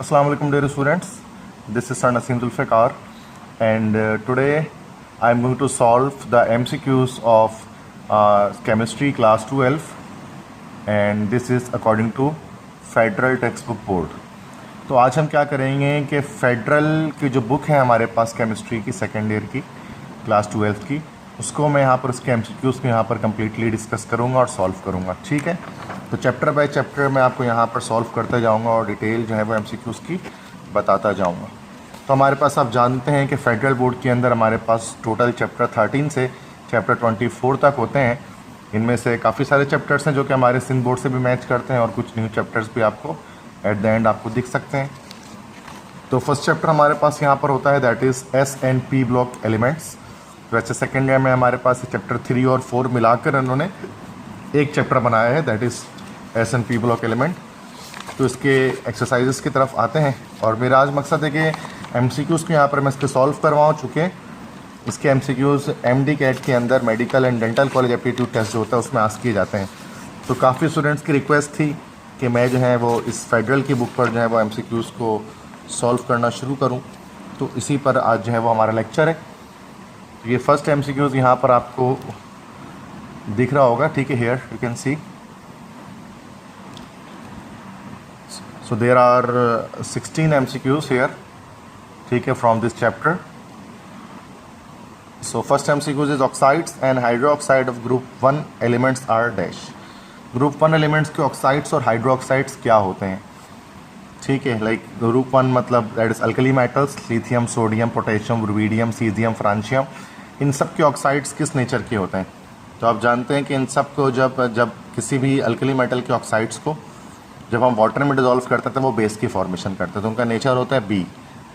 Assalamu alaikum dear students, this is Sir Naseem Zulfikar and today I am going to solve the MCQs of chemistry class 12 and this is according to Federal Textbook Board। तो आज हम क्या करेंगे कि federal की जो book है हमारे पास केमिस्ट्री की सेकेंड ईयर की क्लास 12 की, उसको मैं यहाँ पर उसके MCQs को यहाँ पर कम्प्लीटली डिस्कस करूँगा और सॉल्व करूँगा। ठीक है, तो चैप्टर बाय चैप्टर मैं आपको यहाँ पर सॉल्व करते जाऊँगा और डिटेल जो है वो MCQs की बताता जाऊँगा। तो हमारे पास आप जानते हैं कि फेडरल बोर्ड के अंदर हमारे पास टोटल चैप्टर 13 से चैप्टर 24 तक होते हैं। इनमें से काफ़ी सारे चैप्टर्स हैं जो कि हमारे सिंध बोर्ड से भी मैच करते हैं और कुछ न्यू चैप्टर्स भी आपको एट द एंड आपको दिख सकते हैं। तो फर्स्ट चैप्टर हमारे पास यहाँ पर होता है that is S&P block elements. वैसे सेकेंड ईयर में हमारे पास चैप्टर 3 और 4 मिलाकर उन्होंने एक चैप्टर बनाया है that is S&P block element. तो इसके एक्सरसाइजेस की तरफ आते हैं और मेरा आज मकसद है कि MCQs को यहाँ पर मैं इसके सॉल्व करवाऊँ, चूँकि इसके MCQs MD कैट के अंदर medical and dental college aptitude test जो होता है उसमें आस्क किए जाते हैं। तो काफ़ी स्टूडेंट्स की रिक्वेस्ट थी कि मैं जो है वो इस फेडरल की बुक पर जो है वो MCQs को सॉल्व करना शुरू करूं, तो इसी पर आज जो है वो हमारा लेक्चर है। ये फर्स्ट MCQs यहाँ पर आपको दिख रहा होगा, ठीक है, here you can see. So there are 16 MCQs here, ठीक है, from this chapter. So first MCQs is oxides and hydroxide of group 1 elements are dash. Group 1 elements के ऑक्साइड्स और हाइड्रोक्साइड्स क्या होते हैं, ठीक है। लाइक ग्रुप 1 मतलब that is alkali metals, lithium, sodium, potassium, rubidium, caesium, francium. इन सब के ऑक्साइड्स किस नेचर के होते हैं? तो आप जानते हैं कि इन सब को जब किसी भी अल्कली मेटल के ऑक्साइड्स को जब हम वाटर में डिजोल्व करते हैं तो वो बेस की फॉर्मेशन करते हैं, तो उनका नेचर होता है B,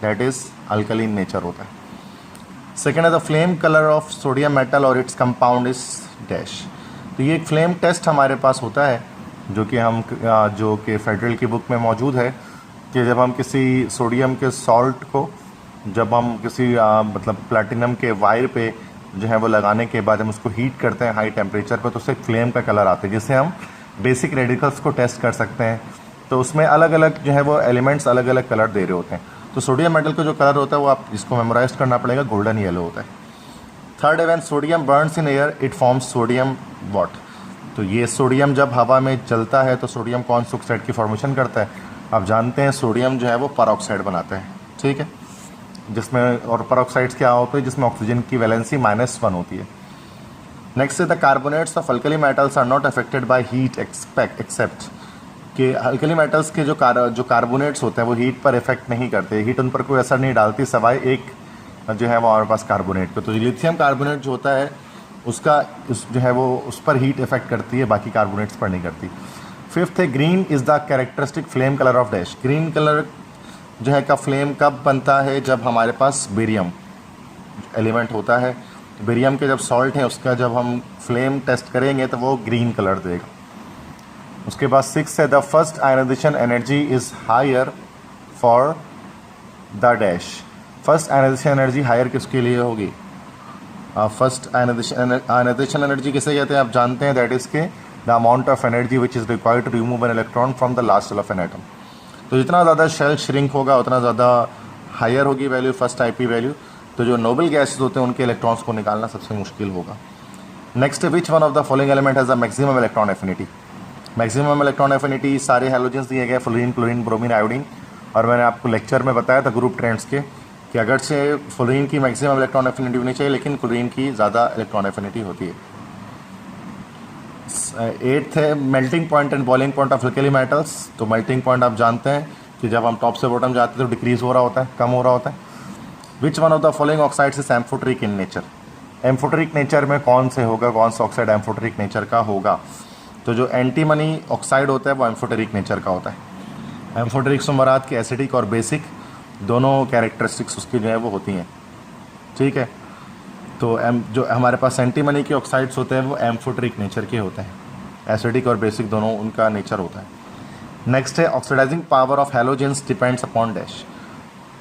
that is alkaline nature होता है। सेकेंड है the flame colour of sodium metal और इट्स कंपाउंड इज डैश। तो ये एक फ्लेम टेस्ट हमारे पास होता है जो कि फेडरल की बुक में मौजूद है कि जब हम किसी सोडियम के सॉल्ट को जब हम किसी मतलब प्लैटिनम के वायर पे जो है वो लगाने के बाद हम उसको हीट करते हैं हाई टेम्परेचर पर, तो उससे फ्लेम का कलर आता है जिससे हम बेसिक रेडिकल्स को टेस्ट कर सकते हैं। तो उसमें अलग अलग जो है वो एलिमेंट्स अलग अलग कलर दे रहे होते हैं। तो सोडियम मेटल का जो कलर होता है वो आप इसको मेमोराइज करना पड़ेगा, गोल्डन येलो होता है। थर्ड है when sodium Burns in air it forms sodium what. तो ये सोडियम जब हवा में जलता है तो सोडियम कौन से ऑक्साइड की फॉर्मेशन करता है? आप जानते हैं सोडियम जो है वो परऑक्साइड बनाता है, ठीक है, जिसमें और परऑक्साइड्स क्या होते हैं जिसमें ऑक्सीजन की वैलेंसी -1 होती है। नेक्स्ट है the carbonates of alkali metals are not affected by heat except कि अल्कली मेटल्स के जो कार्बोनेट्स होते हैं वो हीट पर इफेक्ट नहीं करते, हीट उन पर कोई असर नहीं डालती सवाए एक जो है वो हमारे पास कार्बोनेट पे। तो लिथियम कार्बोनेट जो होता है उसका जो है वो उस पर हीट इफेक्ट करती है, बाकी कार्बोनेट्स पर नहीं करती। फिफ्थ है green is the characteristic flame colour of dash. Green colour जो है का फ्लेम कब बनता है? जब हमारे पास बेरियम एलिमेंट होता है, बेरियम के जब सॉल्ट है उसका जब हम फ्लेम टेस्ट करेंगे तो वो ग्रीन कलर देगा। उसके बाद सिक्स है the first ionisation energy is higher for the dash. First ionisation energy higher किसके लिए होगी? फर्स्ट आयनाइजेशन एनर्जी किसे कहते हैं? आप जानते हैं दैट इज़ के the amount of energy which is required to remove an electron from the last shell of an atom. तो जितना ज़्यादा शेल श्रिंक होगा उतना ज़्यादा हायर होगी वैल्यू, फर्स्ट IP वैल्यू। तो जो नोबल गैसेस होते हैं उनके इलेक्ट्रॉन्स को निकालना सबसे मुश्किल होगा। Next which one of the following element has the maximum electron affinity. Maximum electron affinity सारे हैलोजेंस दिए गए, फ्लोरीन, क्लोरीन, ब्रोमीन, आयोडीन। और मैंने आपको लेक्चर में बताया था ग्रुप ट्रेंड्स के कि अगर से फ्लोरीन की मैक्सिमम इलेक्ट्रॉन एफिनिटी होनी चाहिए लेकिन क्लोरीन की ज़्यादा इलेक्ट्रॉन एफिनिटी होती है। एट्थ है melting point and boiling point of alkali metals. तो मेल्टिंग पॉइंट आप जानते हैं कि जब हम टॉप से बॉटम जाते हैं तो डिक्रीज हो रहा होता है, कम हो रहा होता है। विच one of the following oxides is amphoteric in nature. Amphoteric nature में कौन से होगा, कौन सा ऑक्साइड एम्फोटेरिक नेचर का होगा? तो जो एंटीमनी ऑक्साइड होता है वो एम्फोटेरिक नेचर का होता है। एम्फोटेरिक से मुराद की एसिडिक और बेसिक दोनों कैरेक्टरिस्टिक्स उसकी जो है वो होती हैं, ठीक है। तो जो हमारे पास एंटीमनी के ऑक्साइड्स होते हैं वो एम्फोटेरिक नेचर के होते हैं, एसिडिक और बेसिक दोनों उनका नेचर होता है। नेक्स्ट है oxidising power of halogens depends upon dash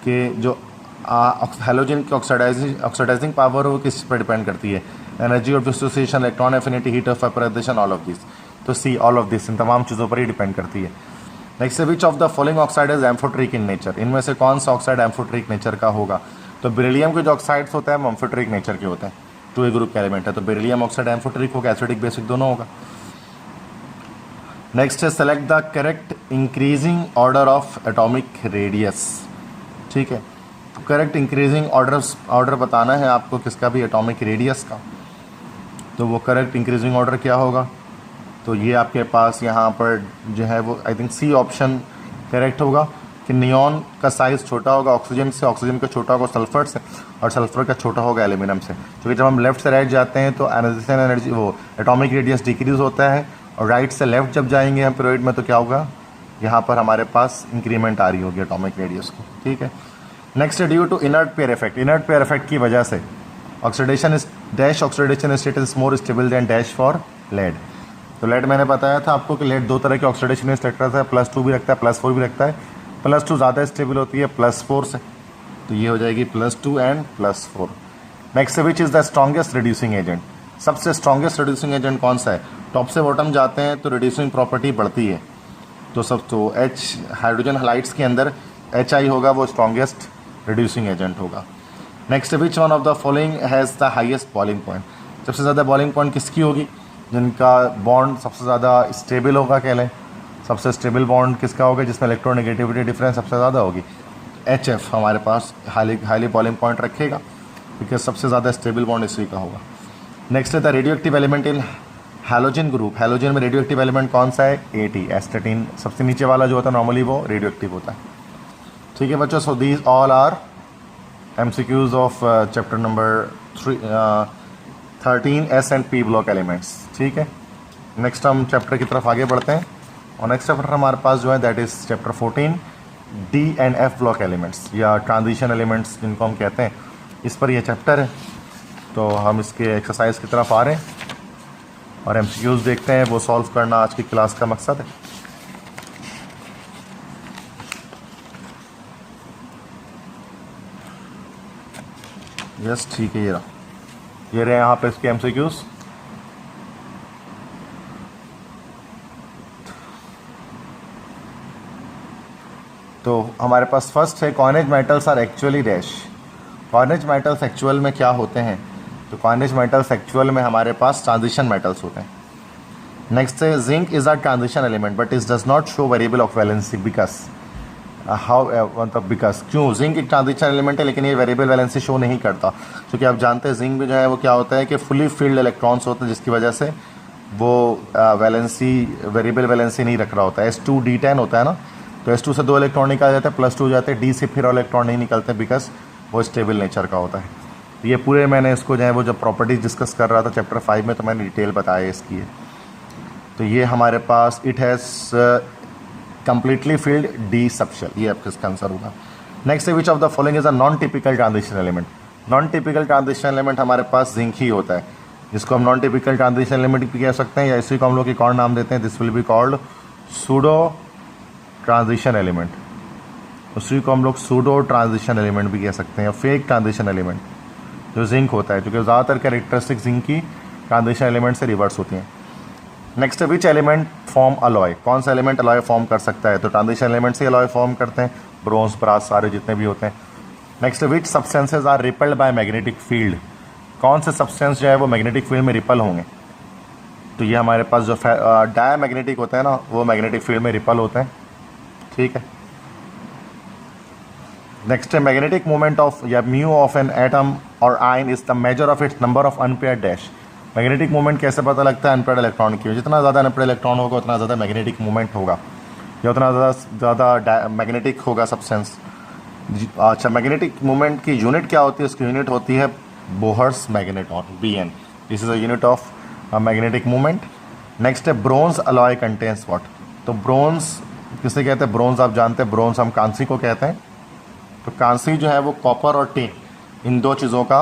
कि जो हैलोजन की ऑक्सीडाइजिंग पावर वो किस पर डिपेंड करती है? Energy of dissociation, electron affinity, heat of vaporisation, all of this. तो सी ऑल ऑफ दिस, इन तमाम चीज़ों पर ही डिपेंड करती है। Next which of the following oxide is amphoteric in nature, इनमें से कौन सा ऑक्साइड एम्फोट्रिक नेचर का होगा। तो बेरिलियम के जो ऑक्साइड्स होते हैं वो एम्फोट्रिक नेचर के होते हैं, 2A ग्रुप के एलिमेंट है, तो बेरिलियम ऑक्साइड एम्फोट्रिक होगा, एसिडिक बेसिक दोनों होगा। नेक्स्ट है select the correct increasing order of atomic radius. ठीक है, तो करेक्ट इंक्रीजिंग ऑर्डर बताना है आपको किसका भी, एटॉमिक रेडियस का। तो वो करेक्ट इंक्रीजिंग ऑर्डर क्या होगा, तो ये आपके पास यहाँ पर जो है वो I think C option correct होगा कि नियॉन का साइज़ छोटा होगा ऑक्सीजन से, ऑक्सीजन का छोटा होगा सल्फर से, और सल्फर का छोटा होगा एल्यूमिनियम से। क्योंकि जब हम लेफ्ट से राइट जाते हैं तो आयनाइजेशन एनर्जी वो एटॉमिक रेडियस डिक्रीज होता है, और राइट से लेफ्ट जब जाएंगे हम पीरियड में तो क्या होगा, यहाँ पर हमारे पास इंक्रीमेंट आ रही होगी एटॉमिक रेडियस को। ठीक है, next due to inert pair effect, inert pair effect की वजह से oxidation is dash oxidation state is more stable than dash for lead. तो लेड मैंने बताया था आपको कि लेड दो तरह के ऑक्सीडेशन स्टेट रहता है, +2 भी रखता है, +4 भी रखता है। +2 ज़्यादा स्टेबल होती है +4 से, तो ये हो जाएगी +2 and +4। Next which is the strongest reducing agent, सबसे स्ट्रॉन्गेस्ट रिड्यूसिंग एजेंट कौन सा है। टॉप से बॉटम जाते हैं तो रिड्यूसिंग प्रॉपर्टी बढ़ती है, तो H हाइड्रोजन हाइलाइट्स के अंदर HI होगा, वो स्ट्रॉन्गेस्ट रिड्यूसिंग एजेंट होगा। Next which one of the following has the highest boiling point, सबसे ज़्यादा बॉइलिंग पॉइंट किसकी होगी, जिनका बॉन्ड सबसे ज़्यादा स्टेबल होगा, कह लें सबसे स्टेबल बॉन्ड किसका होगा, जिसमें इलेक्ट्रोनेगेटिविटी डिफरेंस सबसे ज़्यादा होगी। HF हमारे पास हाईली बॉइलिंग पॉइंट रखेगा, बिकॉज सबसे ज़्यादा स्टेबल बॉन्ड इसी का होगा। नेक्स्ट है the radio active element in halogen group, halogen में रेडियो एक्टिव एलिमेंट कौन सा है, AT एस्टेटिन, सबसे नीचे वाला जो होता है नॉर्मली वो रेडियो एक्टिव होता है। ठीक है बच्चों, so these all are MCQs ऑफ chapter number 13 S and P block elements. ठीक है, नेक्स्ट हम चैप्टर की तरफ आगे बढ़ते हैं, और नेक्स्ट चैप्टर हमारे पास जो है that is chapter 14 D and F block elements या ट्रांजिशन एलिमेंट्स जिनको हम कहते हैं, इस पर यह चैप्टर है। तो हम इसके एक्सरसाइज की तरफ आ रहे हैं और MCQs देखते हैं, वो सॉल्व करना आज की क्लास का मकसद है। यस ठीक है, ये रहे यहाँ पे इसके MCQs। तो हमारे पास फर्स्ट है coinage metals are actually dash, coinage metals actual में क्या होते हैं, तो कॉइनेज मेटल्स एक्चुअल में हमारे पास ट्रांजिशन मेटल्स होते हैं। नेक्स्ट है zinc is a transition element but is does not show variable of valency because, how मतलब बिकॉज क्यों, जिंक एक ट्रांजिशन एलिमेंट है लेकिन ये वेरिएबल वैलेंसी शो नहीं करता, क्योंकि आप जानते हैं जिंक में जो है वो क्या होता है कि फुली फील्ड इलेक्ट्रॉन्स होते हैं, जिसकी वजह से वो वैलेंसी वेरिएबल वैलेंसी नहीं रख रहा होता है। S2D10 होता है ना, तो S2 से 2 इलेक्ट्रॉन निकाल जाते हैं, +2 जाते हैं, D से फिर इलेक्ट्रॉन नहीं निकलते बिकॉज वो स्टेबल नेचर का होता है। तो ये पूरे मैंने इसको जो है वो जब प्रॉपर्टीज डिस्कस कर रहा था चैप्टर 5 में, तो मैंने डिटेल बताया इसकी है। तो ये हमारे पास it has completely filled D subshell, ये आपका इसका आंसर होगा। Next which of the following is a non typical transition element, non typical transition element हमारे पास जिंक ही होता है, जिसको हम नॉन टिपिकल ट्रांजिशन एलिमेंट भी कह सकते हैं, या इसी को हम लोग एक और नाम देते हैं, this will be called pseudo transition element, उसी को हम लोग सूडो ट्रांजिशन एलिमेंट भी कह सकते हैं, या फेक ट्रांजिशन एलिमेंट जो जिंक होता है, क्योंकि ज़्यादातर कैरेक्टरिस्टिक जिंक की ट्रांजिशन एलिमेंट से रिवर्स होती हैं। Next which element form alloy, कौन सा एलिमेंट अलॉय फॉर्म कर सकता है, तो ट्रांजिशन एलिमेंट से अलॉय फॉर्म करते हैं, ब्रोंज ब्रास सारे जितने भी होते हैं। Next which substances are repelled by magnetic field, कौन से सब्सटेंस जो है वो मैग्नेटिक फील्ड में रिपल होंगे, तो ये हमारे पास जो डायमैग्नेटिक होता है ना वो मैग्नेटिक फील्ड में रिपल होते हैं। ठीक है, नेक्स्ट है मैग्नेटिक मोमेंट ऑफ या म्यू ऑफ एन एटम और ion is the measure of its number of unpaired dash, magnetic moment कैसे पता लगता है, अनपेयर्ड इलेक्ट्रॉन की, जितना ज़्यादा अनपेयर्ड इलेक्ट्रॉन होगा उतना ज़्यादा मैग्नेटिक मोमेंट होगा, या उतना ज़्यादा मैग्नेटिक होगा सब्सटेंस। अच्छा, मैग्नेटिक मोमेंट की यूनिट क्या होती है, उसकी यूनिट होती है Bohr's magneton, BN, this is a unit of magnetic moment. Next है ब्रोंज अलॉय कंटेन्स व्हाट, तो ब्रोंज किसे कहते हैं, ब्रोंज आप जानते हैं, ब्रोंज हम कांसी को कहते हैं, तो कांसी जो है वो कॉपर और टिन इन दो चीज़ों का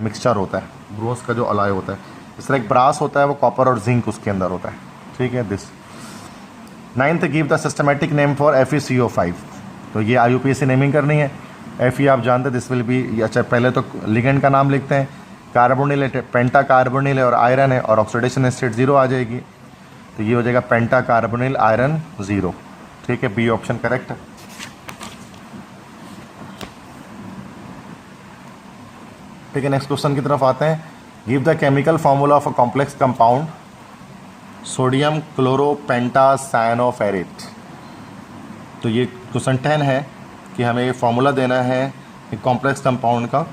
मिक्सचर होता है, ब्रोंज का जो अलॉय होता है। इस तरह एक ब्रास होता है वो कॉपर और जिंक उसके अंदर होता है। ठीक है, this. Ninth give the systematic name for FeCO5, तो ये IUPAC नेमिंग करनी है। Fe आप जानते हैं, दिस विल बी, अच्छा पहले तो लिगेंड का नाम लिखते हैं, कार्बोनिल है, पेंटा कार्बोनिल है और आयरन है, और ऑक्सीडेशन स्टेट 0 आ जाएगी, तो ये हो जाएगा पेंटा कार्बोनिल आयरन 0। ठीक है, बी ऑप्शन करेक्ट है। ठीक है, नेक्स्ट क्वेश्चन की तरफ आते हैं। Give the chemical formula of a complex compound sodium chloropentacyanoferrate. तो ये क्वेश्चन 10 है कि हमें ये फॉर्मूला देना है एक कॉम्प्लेक्स कंपाउंड का।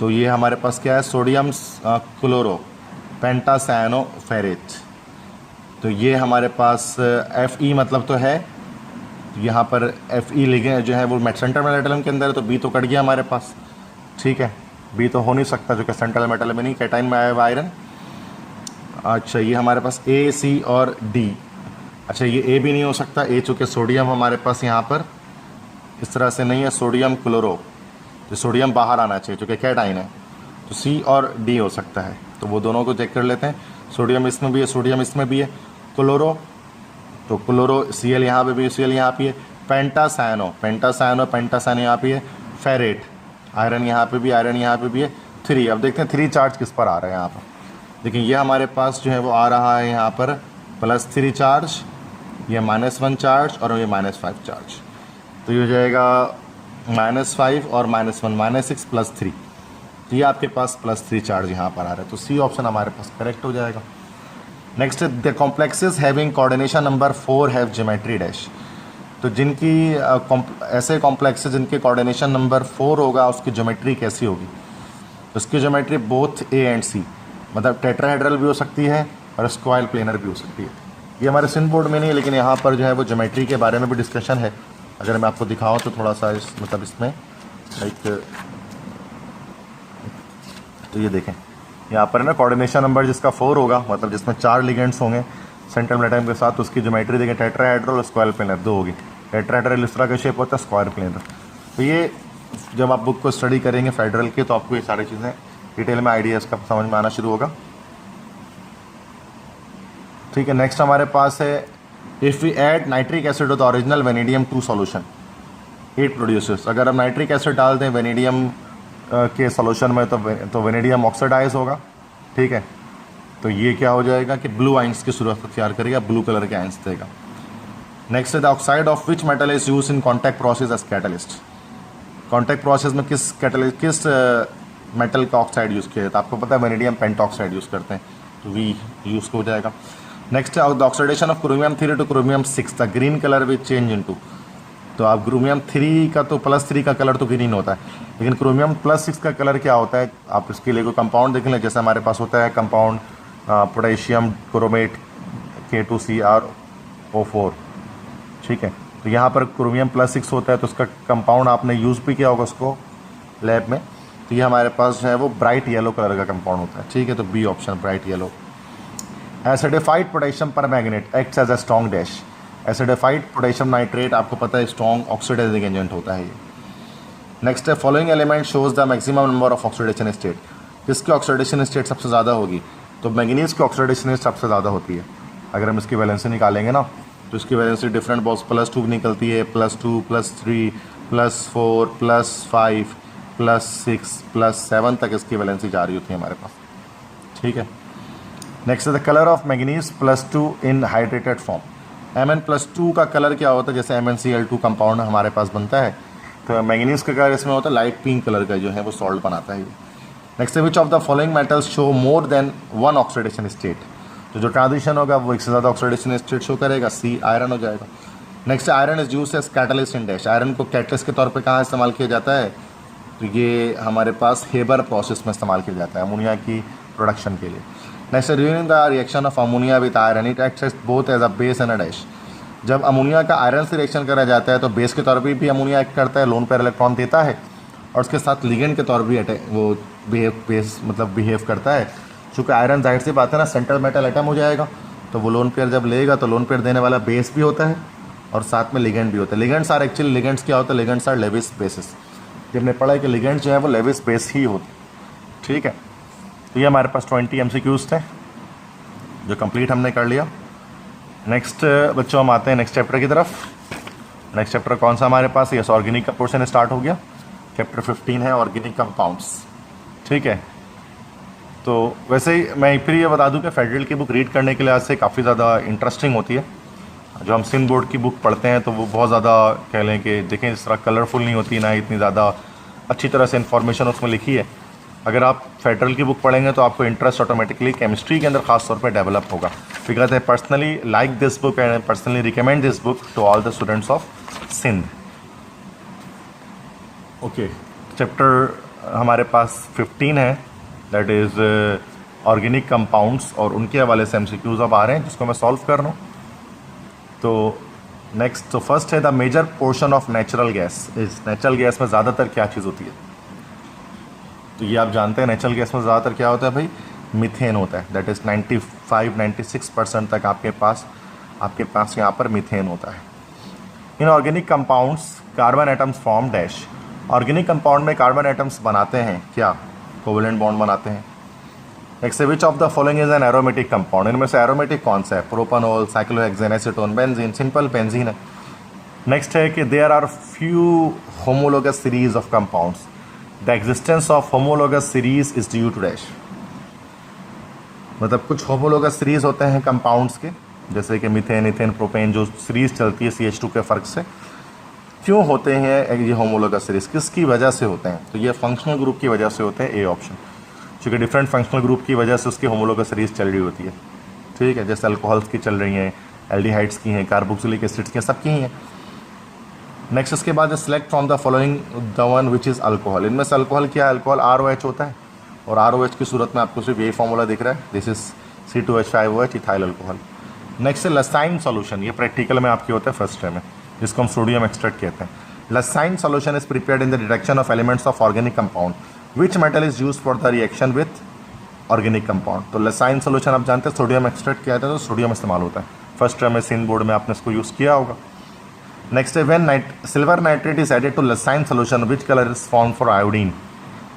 तो ये हमारे पास क्या है, सोडियम क्लोरोपेंटासायनोफेरेट। तो ये हमारे पास Fe मतलब तो है, यहाँ पर Fe लिगेंड जो है वो सेंट्रल मेटल के अंदर है, तो बी तो कट गया हमारे पास। ठीक है, बी तो हो नहीं सकता जो कि सेंट्रल मेटल में नहीं, कैटाइन में आया हुआ आयरन। अच्छा, ये हमारे पास ए, सी और डी। अच्छा, ये ए भी नहीं हो सकता, ए चूँकि सोडियम हमारे पास यहाँ पर इस तरह से नहीं है, सोडियम क्लोरो, तो सोडियम बाहर आना चाहिए चूँकि कैटाइन है। तो सी और डी हो सकता है, तो वो दोनों को चेक कर लेते हैं। सोडियम इसमें भी है, सोडियम इसमें भी है। क्लोरो, तो क्लोरो Cl यहाँ पे भी है, Cl यहाँ पे है। पेंटासायनो यहाँ पे है। फेरेट, आयरन यहाँ पे भी, आयरन यहाँ पे भी है। 3, अब देखते हैं 3 चार्ज किस पर आ रहा है यहाँ पर। देखिए ये हमारे पास जो है वो आ रहा है यहाँ पर +3 चार्ज, ये -1 चार्ज और ये -5 चार्ज। तो ये हो जाएगा -5 और -1 -6 +3। तो ये आपके पास +3 चार्ज यहाँ पर आ रहा है, तो सी ऑप्शन हमारे पास करेक्ट हो जाएगा। Next, the complexes having coordination number 4 have geometry dash. तो जिनकी ऐसे कॉम्प्लेक्सेस जिनके कोऑर्डिनेशन नंबर 4 होगा उसकी ज्योमेट्री कैसी होगी। उसकी ज्योमेट्री बोथ ए एंड सी, मतलब टेट्राहेड्रल भी हो सकती है और स्क्वायर प्लेनर भी हो सकती है। ये हमारे सिन बोर्ड में नहीं है, लेकिन यहाँ पर जो है वो ज्योमेट्री के बारे में भी डिस्कशन है। अगर मैं आपको दिखाऊँ तो थोड़ा सा मतलब इसमें लाइक, तो ये देखें यहाँ पर है ना, कोऑर्डिनेशन नंबर जिसका 4 होगा, मतलब जिसमें 4 लिगेंड्स होंगे सेंट्रल मेटल के साथ, उसकी ज्योमेट्री देखें टेट्राहेड्रल और स्क्वायर प्लेनर 2 होगी। टेट्राहेड्रल इस तरह का शेप होता है, स्क्वायर प्लेनर। तो ये जब आप बुक को स्टडी करेंगे फेडरल के, तो आपको ये सारी चीज़ें डिटेल में आइडिया इसका समझ में आना शुरू होगा। ठीक है, नेक्स्ट हमारे पास है if we add nitric acid to the original vanadium 2 solution it produces. अगर हम नाइट्रिक एसिड डाल दें वेनेडियम के सॉल्यूशन में तो वेनेडियम ऑक्सीडाइज होगा। ठीक है, तो ये क्या हो जाएगा कि ब्लू आइंस की सूरत तैयार करेगा, ब्लू कलर के आइंस देगा। नेक्स्ट है the oxide of which metal is use in contact process as catalyst. Contact process में किस मेटल का ऑक्साइड यूज़ किया जाता है। आपको पता है वेनेडियम पेंटॉक्साइड यूज़ करते हैं, तो वी यूज़ हो जाएगा। नेक्स्ट है the oxidation of chromium 3 two chromium 6 the green colour which change into. तो आप क्रोमियम 3 का तो +3 का कलर तो ग्रीन होता है, लेकिन क्रोमियम +6 का कलर क्या होता है, आप इसके लिए कोई कंपाउंड देख लें। जैसे हमारे पास होता है कंपाउंड पोटेशियम क्रोमेट K2CrO4। ठीक है, तो यहाँ पर क्रोमियम +6 होता है, तो उसका कंपाउंड आपने यूज़ भी किया होगा उसको लैब में। तो ये हमारे पास जो है वो ब्राइट येलो कलर का कंपाउंड होता है। ठीक है, तो B option bright yellow. Acidified potassium permanganate acts as a strong dash. Acidified potassium nitrate आपको पता है स्ट्रॉन्ग ऑक्सीडाइजिंग एजेंट होता है ये। नेक्स्ट है following element shows the maximum number of oxidation state. किसकी ऑक्सीडेशन स्टेट सबसे ज़्यादा होगी, तो मैंगनीज की ऑक्सीडेशन स्टेट सबसे ज़्यादा होती है। अगर हम इसकी वैलेंसी निकालेंगे ना, तो इसकी वैलेंसी डिफरेंट बॉक्स +2 निकलती है, +2 +3 +4 +5 +6 +7 तक इसकी वैलेंसी जा रही होती है हमारे पास। ठीक है, नेक्स्ट है the colour of manganese +2 in hydrated form. Mn+2 का कलर क्या होता है, जैसे MnCl2 कंपाउंड हमारे पास बनता है, तो मैंगनीज का कलर इसमें होता है लाइट पिंक कलर का, जो है वो सॉल्ट बनाता है ये। नेक्स्ट है which of the following metals show more than 1 oxidation state. तो जो ट्रांजिशन होगा वो एक से ज़्यादा ऑक्सीडेशन स्टेट शो करेगा, सी आयरन हो जाएगा। Next iron is use as catalyst in dash. Iron को कैटलिस्ट के तौर पर कहाँ इस्तेमाल किया जाता है, तो ये हमारे पास हेबर प्रोसेस में इस्तेमाल किया जाता है अमोनिया की प्रोडक्शन के लिए। Next during the reaction of ammonia with iron it acts both as a base and a dash. जब अमोनिया का आयरन से रिएक्शन करा जाता है तो बेस के तौर पे भी अमोनिया एक्ट करता है, लोन पेयर इलेक्ट्रॉन देता है, और उसके साथ लिगेंड के तौर पर भी वो बिहेव करता है। चूँकि आयरन जाहिर सी बात है ना सेंट्रल मेटल एटम हो जाएगा, तो वो लोन पेयर जब लेगा तो लोन पेयर देने वाला बेस भी होता है और साथ में लिगेंड भी होता है। लिगेंड्स आर एक्चुअली लिगेंड्स क्या होता है, लिगेंड्स आर लेविस बेसिस। जब हमने पढ़ा है कि लिगेंड्स जो है वो लेविस बेस ही होते। ठीक है, तो ये हमारे पास 20 MCQs थे जो कंप्लीट हमने कर लिया। नेक्स्ट बच्चों हम आते हैं नेक्स्ट चैप्टर की तरफ। नेक्स्ट चैप्टर कौन सा हमारे पास, यस ऑर्गेनिक का पोर्शन स्टार्ट हो गया। चैप्टर 15 है ऑर्गेनिक कंपाउंड्स। ठीक है, तो वैसे ही मैं फिर ये बता दूं कि फेडरल की बुक रीड करने के लिए आज से काफ़ी ज़्यादा इंटरेस्टिंग होती है। जो हम सिंध बोर्ड की बुक पढ़ते हैं तो वो बहुत ज़्यादा कह लें कि देखें इस तरह कलरफुल नहीं होती, ना इतनी ज़्यादा अच्छी तरह से इन्फॉर्मेशन उसमें लिखी है। अगर आप फेडरल की बुक पढ़ेंगे तो आपको इंटरेस्ट ऑटोमेटिकली केमिस्ट्री के अंदर खास तौर पे डेवलप होगा। Because I personally like this book and personally recommend this book to all the students of Sindh. Okay, chapter हमारे पास 15 है, दैट इज़ ऑर्गेनिक कंपाउंड्स, और उनके हवाले से MCQs अब आ रहे हैं जिसको मैं सॉल्व कर रहा हूँ। तो नेक्स्ट, तो फर्स्ट है the major portion of natural gas. इस नेचुरल गैस में ज़्यादातर क्या चीज़ होती है? तो ये आप जानते हैं नेचुरल गैस में ज़्यादातर क्या होता है भाई? मीथेन होता है। दैट इज़ 95-96% तक आपके पास यहाँ पर मीथेन होता है। In organic compounds carbon atoms form dash. Organic compound में कार्बन एटम्स बनाते हैं क्या? कोवेलेंट बॉन्ड बनाते हैं। Next, which of the following is an aromatic compound. इनमें से एरोमेटिक कौन सा है? Propanol, cyclohexane, acetone, benzene, simple benzene है। नेक्स्ट है कि there are few homologous series of compounds. The existence of homologous series is due to dash. मतलब कुछ होमोलोगस सीरीज होते हैं कंपाउंड्स के, जैसे कि मीथेन, इथेन, प्रोपेन, जो सीरीज चलती है CH2 के फ़र्क से। क्यों होते हैं ये होमोलोगस सीरीज? किसकी वजह से होते हैं? तो ये फंक्शनल ग्रुप की वजह से होते हैं, ए ऑप्शन। क्योंकि डिफरेंट फंक्शनल ग्रुप की वजह से उसकी होमोलोगस सीरीज चल रही होती है। ठीक है, जैसे अल्कोहल्स की चल रही हैं, एल्डिहाइड्स की हैं, कार्बोक्सिलिक एसिड्स की, सबकी ही हैं। नेक्स्ट, इसके बाद select from the following the one which is alcohol. इनमें से अल्कोहल क्या है? अल्कोहल ROH होता है, और ROH की सूरत में आपको सिर्फ यही फॉर्मूला दिख रहा है, this is C2H5OH, ethyl alcohol. Next है लसाइन सॉल्यूशन। ये प्रैक्टिकल में आपके होता है फर्स्ट टाइम में, जिसको हम सोडियम एक्सट्रैक्ट कहते हैं। लसाइन solution is prepared in the detection of elements of organic compound. Which metal is use for the reaction with organic compound. तो लसाइन सॉल्यूशन आप जानते हैं सोडियम एक्सट्रैक्ट किया जाता है, तो सोडियम इस्तेमाल होता है। फर्स्ट टर्म में सिंध बोर्ड में आपने इसको यूज़ किया होगा। नेक्स्ट है when silver nitrate is added to Lassaigne solution which colour is form for iodine.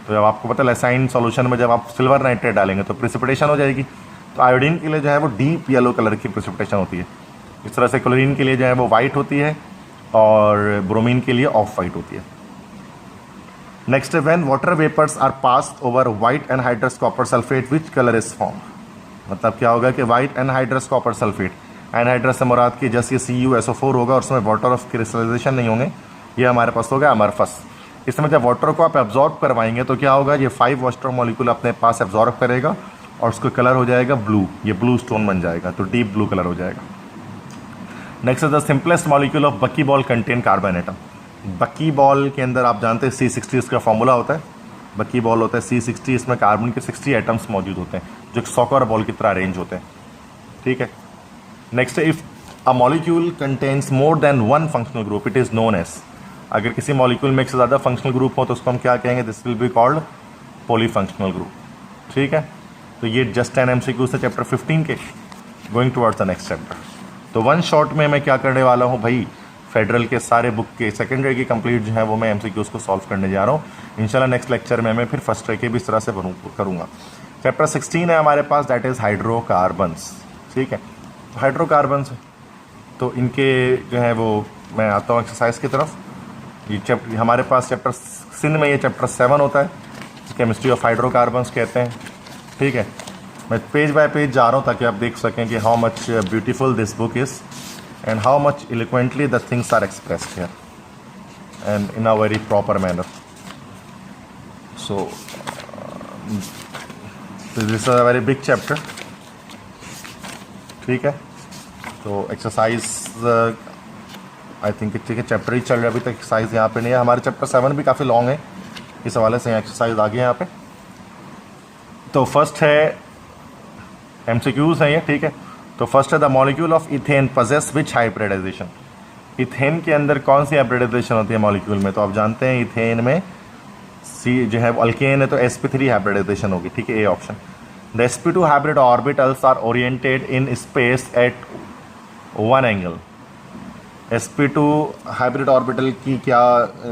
तो जब आपको पता है लसाइन सॉल्यूशन में जब आप सिल्वर नाइट्रेट डालेंगे तो प्रेसिपिटेशन हो जाएगी, तो आयोडीन के लिए जो है वो डीप येलो कलर की प्रेसिपिटेशन होती है। इस तरह से क्लोरीन के लिए जो है वो वाइट होती है, और ब्रोमीन के लिए ऑफ वाइट होती है। नेक्स्ट है when water vapours are passed over white anhydrous copper sulphate which colour is formed. मतलब क्या होगा कि white anhydrous copper sulphate, anhydrous से मुराद की जैसे CuSO4 होगा और उसमें वाटर ऑफ क्रिस्टलाइजेशन नहीं होंगे, ये हमारे पास होगा अमरफस। इसमें जब वाटर को आप एब्जॉर्ब करवाएंगे तो क्या होगा, ये 5 वाटर मॉलिक्यूल अपने पास एब्जॉर्ब करेगा और उसका कलर हो जाएगा ब्लू, ये ब्लू स्टोन बन जाएगा, तो डीप ब्लू कलर हो जाएगा। Next is the simplest molecule of बकी बॉल कंटेन कार्बन एटम। बकी बॉल के अंदर आप जानते हैं C60 इसका फॉर्मूला होता है, बकी बॉल होता है C60, इसमें कार्बन के 60 एटम्स मौजूद होते हैं जो सॉकर बॉल की तरह अरेंज होते हैं। ठीक है, next if a molecule contains more than one functional group it is known as. अगर किसी मॉलिक्यूल में एक से ज़्यादा फंक्शनल ग्रुप हो तो उसको हम क्या कहेंगे, this will be called polyfunctional group. ठीक है, तो ये जस्ट 10 MCQ से चैप्टर 15 के। Going towards the next chapter. तो वन शॉट में मैं क्या करने वाला हूँ भाई, फेडरल के सारे बुक के सेकेंडरी की कंप्लीट जो है वो मैं MCQs को सॉल्व करने जा रहा हूँ। इंशाल्लाह नेक्स्ट लेक्चर में मैं फिर फर्स्ट के भी इस तरह से करूँगा। चैप्टर 16 है हमारे पास, दैट इज़ हाइड्रोकार्बन्स। ठीक है, हाइड्रोकार्बन्स तो इनके जो है वो मैं आता हूँ एक्सरसाइज की तरफ। ये चैप्टर हमारे पास चैप्टर सिंध में ये चैप्टर 7 होता है, केमिस्ट्री ऑफ हाइड्रोकार्बन्स कहते हैं। ठीक है, मैं पेज बाय पेज जा रहा हूँ ताकि आप देख सकें कि how much beautiful this book is and how much eloquently the things are expressed here and in a very proper manner. So this is a very big chapter. ठीक है, तो एक्सरसाइज आई थिंक ठीक है, chapter ही चल रहा है अभी तक, एक्सरसाइज यहाँ पे नहीं है। हमारे चैप्टर 7 भी काफ़ी लॉन्ग है, इस हवाले से एक्सरसाइज आ गई है यहाँ पे। तो फर्स्ट है MCQs हैं ये। ठीक है, तो फर्स्ट है the molecule of ethane possess which hybridisation. Ethane के अंदर कौन सी हाइब्रिडाइजेशन होती है मॉलिक्यूल में? तो आप जानते हैं इथेन में सी जो है अल्केन है तो sp3 हाइब्रिडाइजेशन होगी। ठीक है, A option. The sp2 hybrid orbitals are oriented in space at one angle. sp2 hybrid orbital की क्या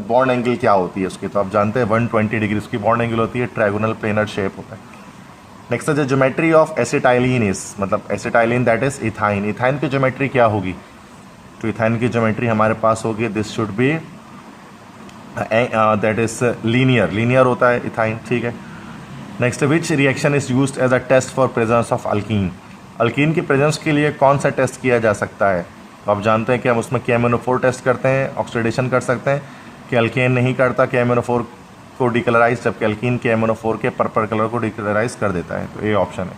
बॉन्ड एंगल क्या होती है उसकी? तो आप जानते हैं 120 डिग्री उसकी बॉन्ड एंगल होती है, ट्रायगोनल प्लेनर शेप होता है। नेक्स्ट है ज्योमेट्री ऑफ एसिटाइलिन इज, मतलब acetylene that is ethyne. Ethyne की ज्योमेट्री क्या होगी? तो इथाइन की ज्योमेट्री हमारे पास होगी, this should be that is linear, linear होता है इथाइन। ठीक है, next which reaction is used as a test for presence of alkene. Alkene की प्रेजेंस के लिए कौन सा टेस्ट किया जा सकता है? तो आप जानते हैं कि हम उसमें KMnO4 टेस्ट करते हैं, ऑक्सीडेशन कर सकते हैं, कि अल्केन नहीं करता KMnO4 को डिकलराइज, जबकि अल्कीन KMnO4 के पर्पल कलर को डिकलराइज कर देता है। तो ये ऑप्शन है।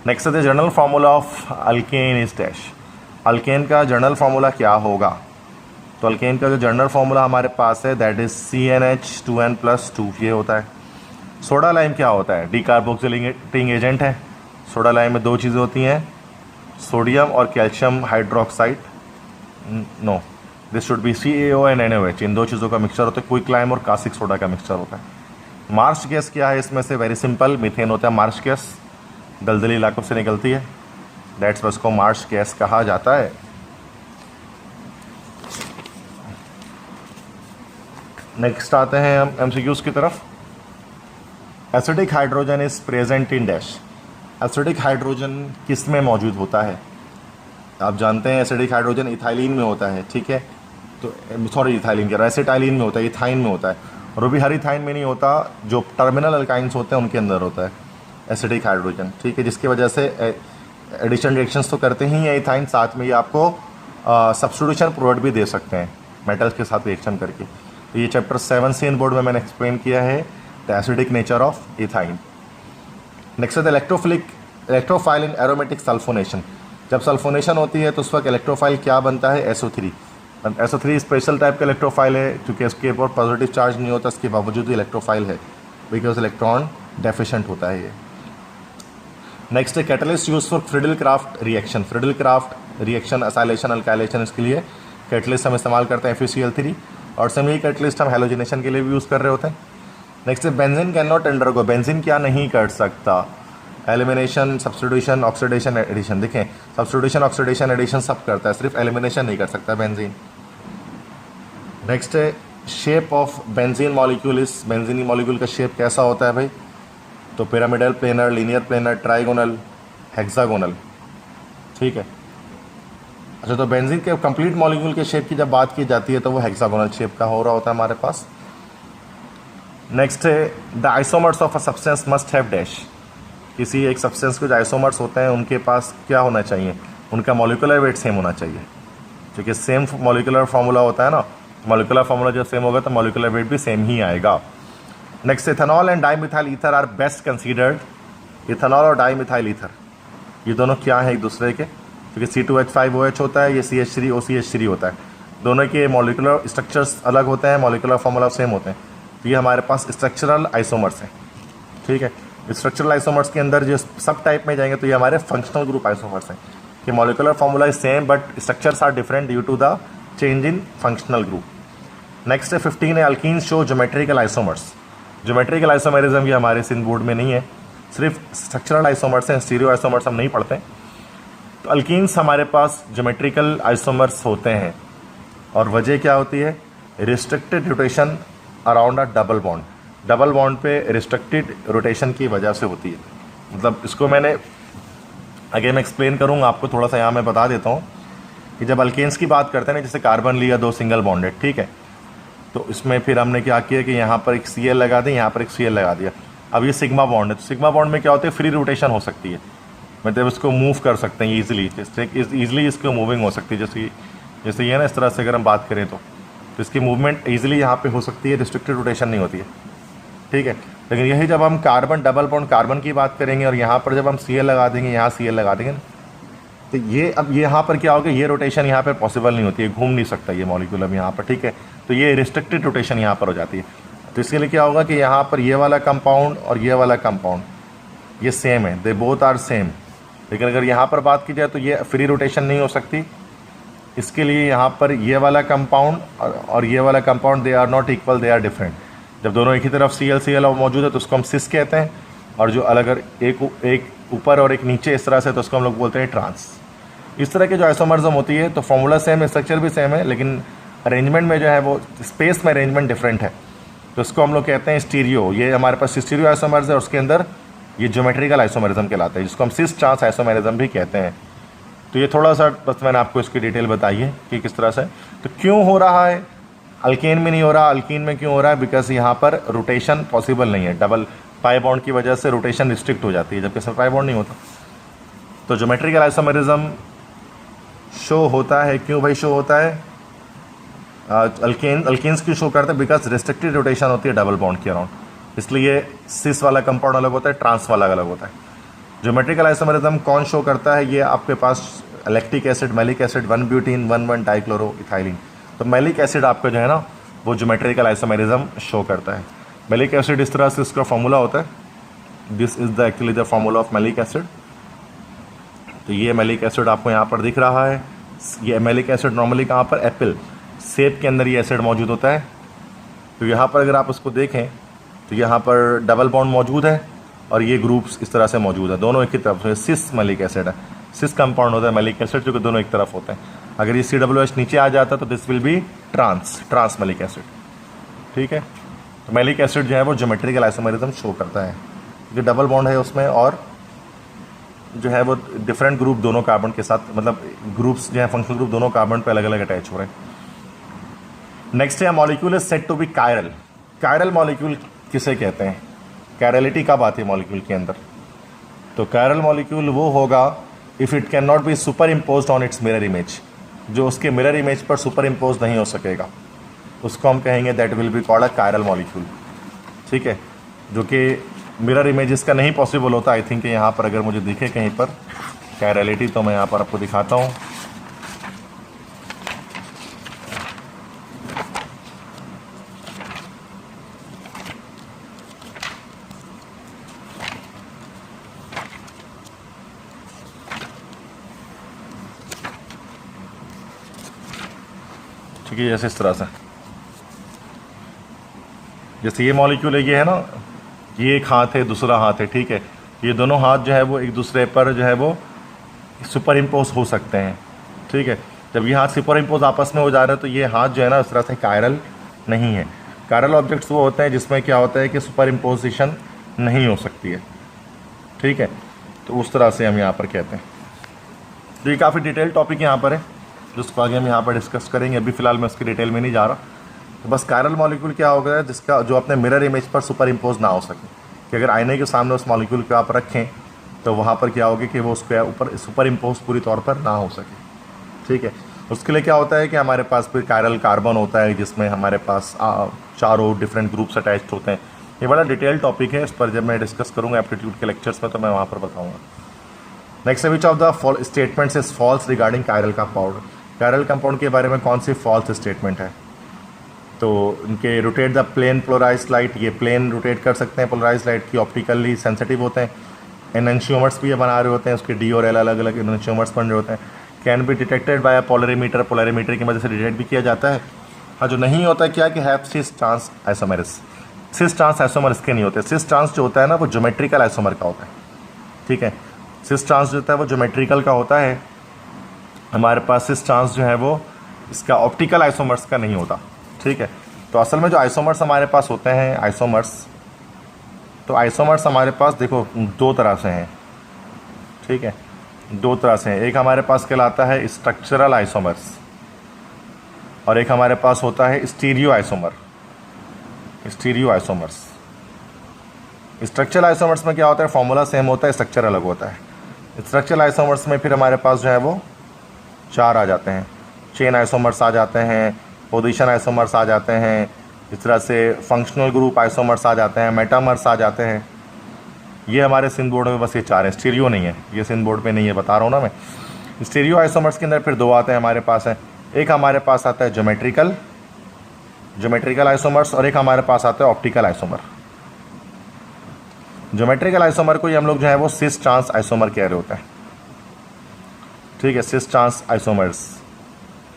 नेक्स्ट है general formula of alkane is dash. Alkane का जनरल फार्मूला क्या होगा? तो अल्केन का जो जनरल फार्मूला हमारे पास है दैट इज CnH2n+2 ये होता है। सोडा लाइम क्या होता है? डिकार्बोक्सिलेटिंग एजेंट है। सोडा लाइम में दो चीज़ें होती हैं, सोडियम और calcium hydroxide. No, this should be CaO and NaOH। इन दो चीज़ों का मिक्सचर होता है, क्विक लाइम और कास्टिक सोडा का मिक्सचर होता है। मार्श गैस क्या है इसमें से? वेरी सिंपल, मीथेन होता है मार्श गैस, दलदली इलाकों से निकलती है, दैट्स वाई उसको मार्श गैस कहा जाता है। नेक्स्ट आते हैं हम MCQs की तरफ। Acidic hydrogen is present in dash. Acidic hydrogen किस में मौजूद होता है? आप जानते हैं एसिडिक हाइड्रोजन इथाइलिन में होता है, ठीक है। तो सॉरी, इथाइलिन कह रहा है, एसिटाइलिन में होता है, इथाइन में होता है, और वो भी हर इथाइन में नहीं होता, जो टर्मिनल अल्काइंस होते हैं उनके अंदर होता है एसिडिक हाइड्रोजन, ठीक है, जिसकी वजह से एडिशन रिएक्शंस तो करते ही हैं इथाइन, साथ में ये आपको सब्स्टिट्यूशन प्रोडक्ट भी दे सकते हैं मेटल्स के साथ रिएक्शन करके। तो ये चैप्टर 7 बोर्ड में मैंने एक्सप्लेन किया है the acidic nature of ethyne. Next है the electrophile in aromatic sulphonation. जब सल्फोनेशन होती है तो उस वक्त इलेक्ट्रोफाइल क्या बनता है? SO3। SO3 स्पेशल टाइप का इलेक्ट्रोफाइल है, क्योंकि इसके ऊपर पॉजिटिव चार्ज नहीं होता, इसके बावजूद भी इलेक्ट्रोफाइल है, बिकॉज इलेक्ट्रॉन डेफिशिएंट होता है ये। नेक्स्ट है catalyst use for Friedel Crafts reaction. Friedel Crafts reaction, acylation, alkylation, इसके लिए कैटलिस्ट हम इस्तेमाल करते हैं FeCl3, और सेमी कैटलिस्ट हम हैलोजिनेशन के लिए भी यूज़ कर रहे होते हैं। नेक्स्ट है benzene can not undergo. Benzene क्या नहीं कर सकता? Elimination, substitution, oxidation, addition. देखें, सब्स्टिट्यूशन, ऑक्सीडेशन, एडिशन सब करता है, सिर्फ एलिमिनेशन नहीं कर सकता बेंजीन। नेक्स्ट है शेप ऑफ बेंजीन मॉलिक्यूल। इस बेंजीन मॉलिक्यूल का शेप कैसा होता है भाई? तो pyramidal, planar, linear planar, trigonal, hexagonal, ठीक है। अच्छा, तो बेंजीन के कंप्लीट मॉलिक्यूल के शेप की जब बात की जाती है तो वो हेक्सागोनल शेप का हो रहा होता है हमारे पास। नेक्स्ट है the isomers of a substance must have dash. किसी एक सब्सटेंस के जो आइसोमर्स होते हैं उनके पास क्या होना चाहिए? उनका मॉलिक्यूलर वेट सेम होना चाहिए, क्योंकि सेम मॉलिक्यूलर फार्मूला होता है ना, मॉलिक्यूलर फार्मूला जब सेम होगा तो मॉलिक्यूलर वेट भी सेम ही आएगा। Next, ethanol and dimethyl ether are best considered. Ethanol और डाईमिथाइल ईथर ये दोनों क्या है एक दूसरे के? क्योंकि C2H5OH होता है, ये CH3OCH3 होता है, दोनों के मॉलिक्यूलर स्ट्रक्चर्स अलग होते हैं, मॉलिक्यूलर फार्मूला सेम होते हैं, तो ये हमारे पास स्ट्रक्चरल आइसोमर्स हैं, ठीक है। स्ट्रक्चरल आइसोमर्स के अंदर जो सब टाइप में जाएंगे तो ये हमारे फंक्शनल ग्रुप आइसोमर्स हैं, कि molecular formula is same but structures are different due to the change in functional group. Next है 15 है alkene show geometrical isomers. Geometrical isomerism ये हमारे सिंध बोर्ड में नहीं है, सिर्फ स्ट्रक्चरल आइसोमर्स हैं, स्टीरियो आइसोमर्स हम नहीं पढ़ते। तो अल्कीन्स हमारे पास ज्योमेट्रिकल आइसोमर्स होते हैं, और वजह क्या होती है? रिस्ट्रिक्टेड रोटेशन अराउंड अ डबल बॉन्ड। डबल बॉन्ड पे रिस्ट्रिक्टेड रोटेशन की वजह से होती है। मतलब इसको मैंने आगे मैं एक्सप्लेन करूँगा आपको, थोड़ा सा यहाँ मैं बता देता हूँ कि जब अल्केन्स की बात करते हैं ना, जैसे कार्बन लिया 2 सिंगल बॉन्डेड, ठीक है, तो इसमें फिर हमने क्या किया कि यहाँ पर एक Cl लगा दिया, यहाँ पर एक Cl लगा दिया। अब ये सिग्मा बॉन्ड है, तो सिग्मा बॉन्ड में क्या होता है? फ्री रोटेशन हो सकती है, मतलब इसको मूव कर सकते हैं ईजिली इसको मूविंग हो सकती है, जैसे ये ना इस तरह से अगर हम बात करें तो इसकी मूवमेंट ईजिली यहाँ पे हो सकती है, रिस्ट्रिक्टेड रोटेशन नहीं होती है, ठीक है। लेकिन यही जब हम कार्बन डबल बॉन्ड कार्बन की बात करेंगे और यहाँ पर जब हम Cl लगा देंगे, यहाँ Cl लगा देंगे, तो ये अब यहाँ पर क्या होगा? ये रोटेशन यहाँ पर पॉसिबल नहीं होती है, घूम नहीं सकता ये मॉलिक्यूल अब यहाँ पर, ठीक है। तो ये रिस्ट्रिक्टेड रोटेशन यहाँ पर हो जाती है। तो इसके लिए क्या होगा कि यहाँ पर ये वाला कंपाउंड और ये वाला कंपाउंड ये सेम है, दे बोथ आर सेम, लेकिन अगर यहाँ पर बात की जाए तो ये फ्री रोटेशन नहीं हो सकती। इसके लिए यहाँ पर ये वाला कंपाउंड और ये वाला compound they are not equal, they are different. जब दोनों एक ही तरफ Cl मौजूद है तो उसको हम सिस कहते हैं, और जो अलग अगर एक ऊपर और एक नीचे इस तरह से तो उसको हम लोग बोलते हैं ट्रांस। इस तरह के जो आइसोमर्ज्म होती है तो फॉर्मूला सेम है, स्ट्रक्चर भी सेम है, लेकिन अरेंजमेंट में जो है वो स्पेस में अरेंजमेंट डिफरेंट है, तो इसको हम लोग कहते हैं स्टीरियो। ये हमारे पास स्टीरियो आइसोमर्स है और उसके अंदर ये ज्योमेट्रिकल आइसोमेरिज्म कहलाता है, जिसको हम सिस ट्रांस आइसोमेरिज्म भी कहते हैं। तो ये थोड़ा सा बस मैंने आपको इसकी डिटेल बताई है कि किस तरह से, तो क्यों हो रहा है अल्केन में नहीं हो रहा, अल्कीन में क्यों हो रहा है? बिकॉज यहाँ पर रोटेशन पॉसिबल नहीं है, डबल पाई बॉन्ड की वजह से रोटेशन रिस्ट्रिक्ट हो जाती है, जबकि इसमें पाई बॉन्ड नहीं होता। तो ज्योमेट्रिकल आइसोमेरिज्म शो होता है, क्यों भाई शो होता है? अल्केन्स की शो करते हैं बिकॉज रिस्ट्रिक्टेड रोटेशन होती है डबल बॉन्ड के अराउंड, इसलिए सिस वाला कंपाउंड अलग होता है, ट्रांस वाला अलग होता है। ज्योमेट्रिकल आइसोमेरिज्म कौन शो करता है? ये आपके पास lactic acid, maleic acid, one butene 1,1 dichloro ethylene. तो मैलिक एसिड आपका जो है ना वो ज्योमेट्रिकल आइसोमेरिज्म शो करता है। मैलिक एसिड इस तरह से इसका फॉर्मूला होता है, this is the actually the formula of malic acid. तो ये मैलिक एसिड आपको यहाँ पर दिख रहा है। ये मैलिक एसिड नॉर्मली कहाँ पर? एप्पल सेब के अंदर ये एसिड मौजूद होता है। तो यहाँ पर अगर आप उसको देखें तो यहाँ पर डबल बॉन्ड मौजूद है और ये ग्रुप्स इस तरह से मौजूद है, दोनों एक ही तरफ से। सिस मैलिक एसिड है, सिस कंपाउंड होता है मैलिक एसिड, जो कि दोनों एक तरफ होते हैं। अगर ये COOH नीचे आ जाता तो this will be trans maleic acid. ठीक है, तो मैलिक एसिड जो है वो ज्योमेट्रिकल आइसोमेरिज्म शो करता है, क्योंकि डबल बॉन्ड है उसमें और जो है वो डिफरेंट ग्रुप दोनों कार्बन के साथ, मतलब ग्रुप्स जो है फंक्शनल ग्रुप दोनों कार्बन पे अलग अलग अटैच हो रहे हैं। नेक्स्ट है molecule is said to be chiral. Chiral molecule किसे कहते हैं? कायरलिटी कब आती है मॉलिक्यूल के अंदर? तो कायरल मॉलिक्यूल वो होगा if it can not be super imposed on it's mirror image, जो उसके मिरर इमेज पर सुपर इम्पोज नहीं हो सकेगा, उसको हम कहेंगे that will be called a chiral molecule. ठीक है, जो कि मिरर इमेजेस का नहीं पॉसिबल होता। आई थिंक यहाँ पर अगर मुझे दिखे कहीं पर कायरलिटी तो मैं यहाँ पर आपको दिखाता हूँ। ठीक है, जैसे इस तरह से, जैसे ये मॉलिक्यूल है, ये है ना, ये एक हाथ है, दूसरा हाथ है। ठीक है, ये दोनों हाथ जो है वो एक दूसरे पर जो है वो सुपर इम्पोज हो सकते हैं। ठीक है, जब ये हाथ सुपर इम्पोज आपस में हो जा रहे हैं तो ये हाथ जो है ना इस तरह से कायरल नहीं है। कायरल ऑब्जेक्ट्स वो होते हैं जिसमें क्या होता है कि सुपर इम्पोजिशन नहीं हो सकती है। ठीक है, तो उस तरह से हम यहाँ पर कहते हैं। तो ये काफ़ी डिटेल टॉपिक यहाँ पर है जिसको आगे हम यहाँ पर डिस्कस करेंगे। अभी फ़िलहाल मैं उसकी डिटेल में नहीं जा रहा। तो बस कायरल मॉलिक्यूल क्या हो गया जिसका जो अपने मिरर इमेज पर सुपर इम्पोज ना हो सके, कि अगर आईने के सामने उस मॉलिक्यूल को आप रखें तो वहाँ पर क्या होगी कि वो उसके ऊपर सुपर इम्पोज पूरी तौर पर ना हो सके। ठीक है, उसके लिए क्या होता है कि हमारे पास फिर कायरल कार्बन होता है जिसमें हमारे पास चारों डिफरेंट ग्रुप्स अटैच्ड होते हैं। ये बड़ा डिटेल टॉपिक है, इस पर जब मैं डिस्कस करूँगा एप्टीट्यूड के लेक्चर्स में तो मैं वहाँ पर बताऊँगा। Next, which of the statements is false regarding chiral compound. Chiral compound के बारे में कौन सी फॉल्स स्टेटमेंट है? तो इनके rotate the plane polarised light, ये प्लेन रोटेट कर सकते हैं पोलराइज्ड लाइट की, ऑप्टिकली सेंसिटिव होते हैं, एनंशियोमर्स भी ये बना रहे होते हैं, उसके डी और एल अलग अलग एनंशियोमर्स बन रहे होते हैं। Can be detected by a polarimeter, polarimeter की मदद से डिटेक्ट भी किया जाता है। हाँ, जो नहीं होता है क्या कि have cis trans isomers, cis trans isomer इसके नहीं होते। सिस ट्रांस जो होता है ना वो ज्योमेट्रिकल आइसोमर का होता है। ठीक है, सिस ट्रांस जो होता है वो ज्योमेट्रिकल का होता है। हमारे पास सिस ट्रांस जो है वो इसका ऑप्टिकल आइसोमर्स का नहीं होता। ठीक है, तो असल में जो आइसोमर्स हमारे पास होते हैं आइसोमर्स, तो आइसोमर्स हमारे पास देखो दो तरह से हैं। ठीक है, दो तरह से हैं। एक हमारे पास कहलाता है स्ट्रक्चरल आइसोमर्स और एक हमारे पास होता है stereo isomer. Stereo isomers, structural isomers में क्या होता है, फॉर्मूला सेम होता है, स्ट्रक्चर अलग होता है। स्ट्रक्चरल आइसोमर्स में फिर हमारे पास जो है वो चार आ जाते हैं, चेन आइसोमर्स आ जाते हैं, पोजीशन आइसोमर्स आ जाते हैं, इस तरह से फंक्शनल ग्रुप आइसोमर्स आ जाते हैं, मेटामर्स आ जाते हैं। ये हमारे सिंध बोर्ड में बस ये चार हैं, स्टीरियो नहीं है, ये सिंध बोर्ड पे नहीं है, बता रहा हूँ ना मैं। स्टीरियो आइसोमर्स के अंदर फिर दो आते हैं हमारे पास हैं, एक हमारे पास आता है ज्योमेट्रिकल आइसोमर्स और एक हमारे पास आता है ऑप्टिकल आइसोमर। ज्योमेट्रिकल आइसोमर को ही हम लोग जो है वो सिस ट्रांस आइसोमर कह रहे होते हैं। ठीक है, सिस ट्रांस आइसोमर्स,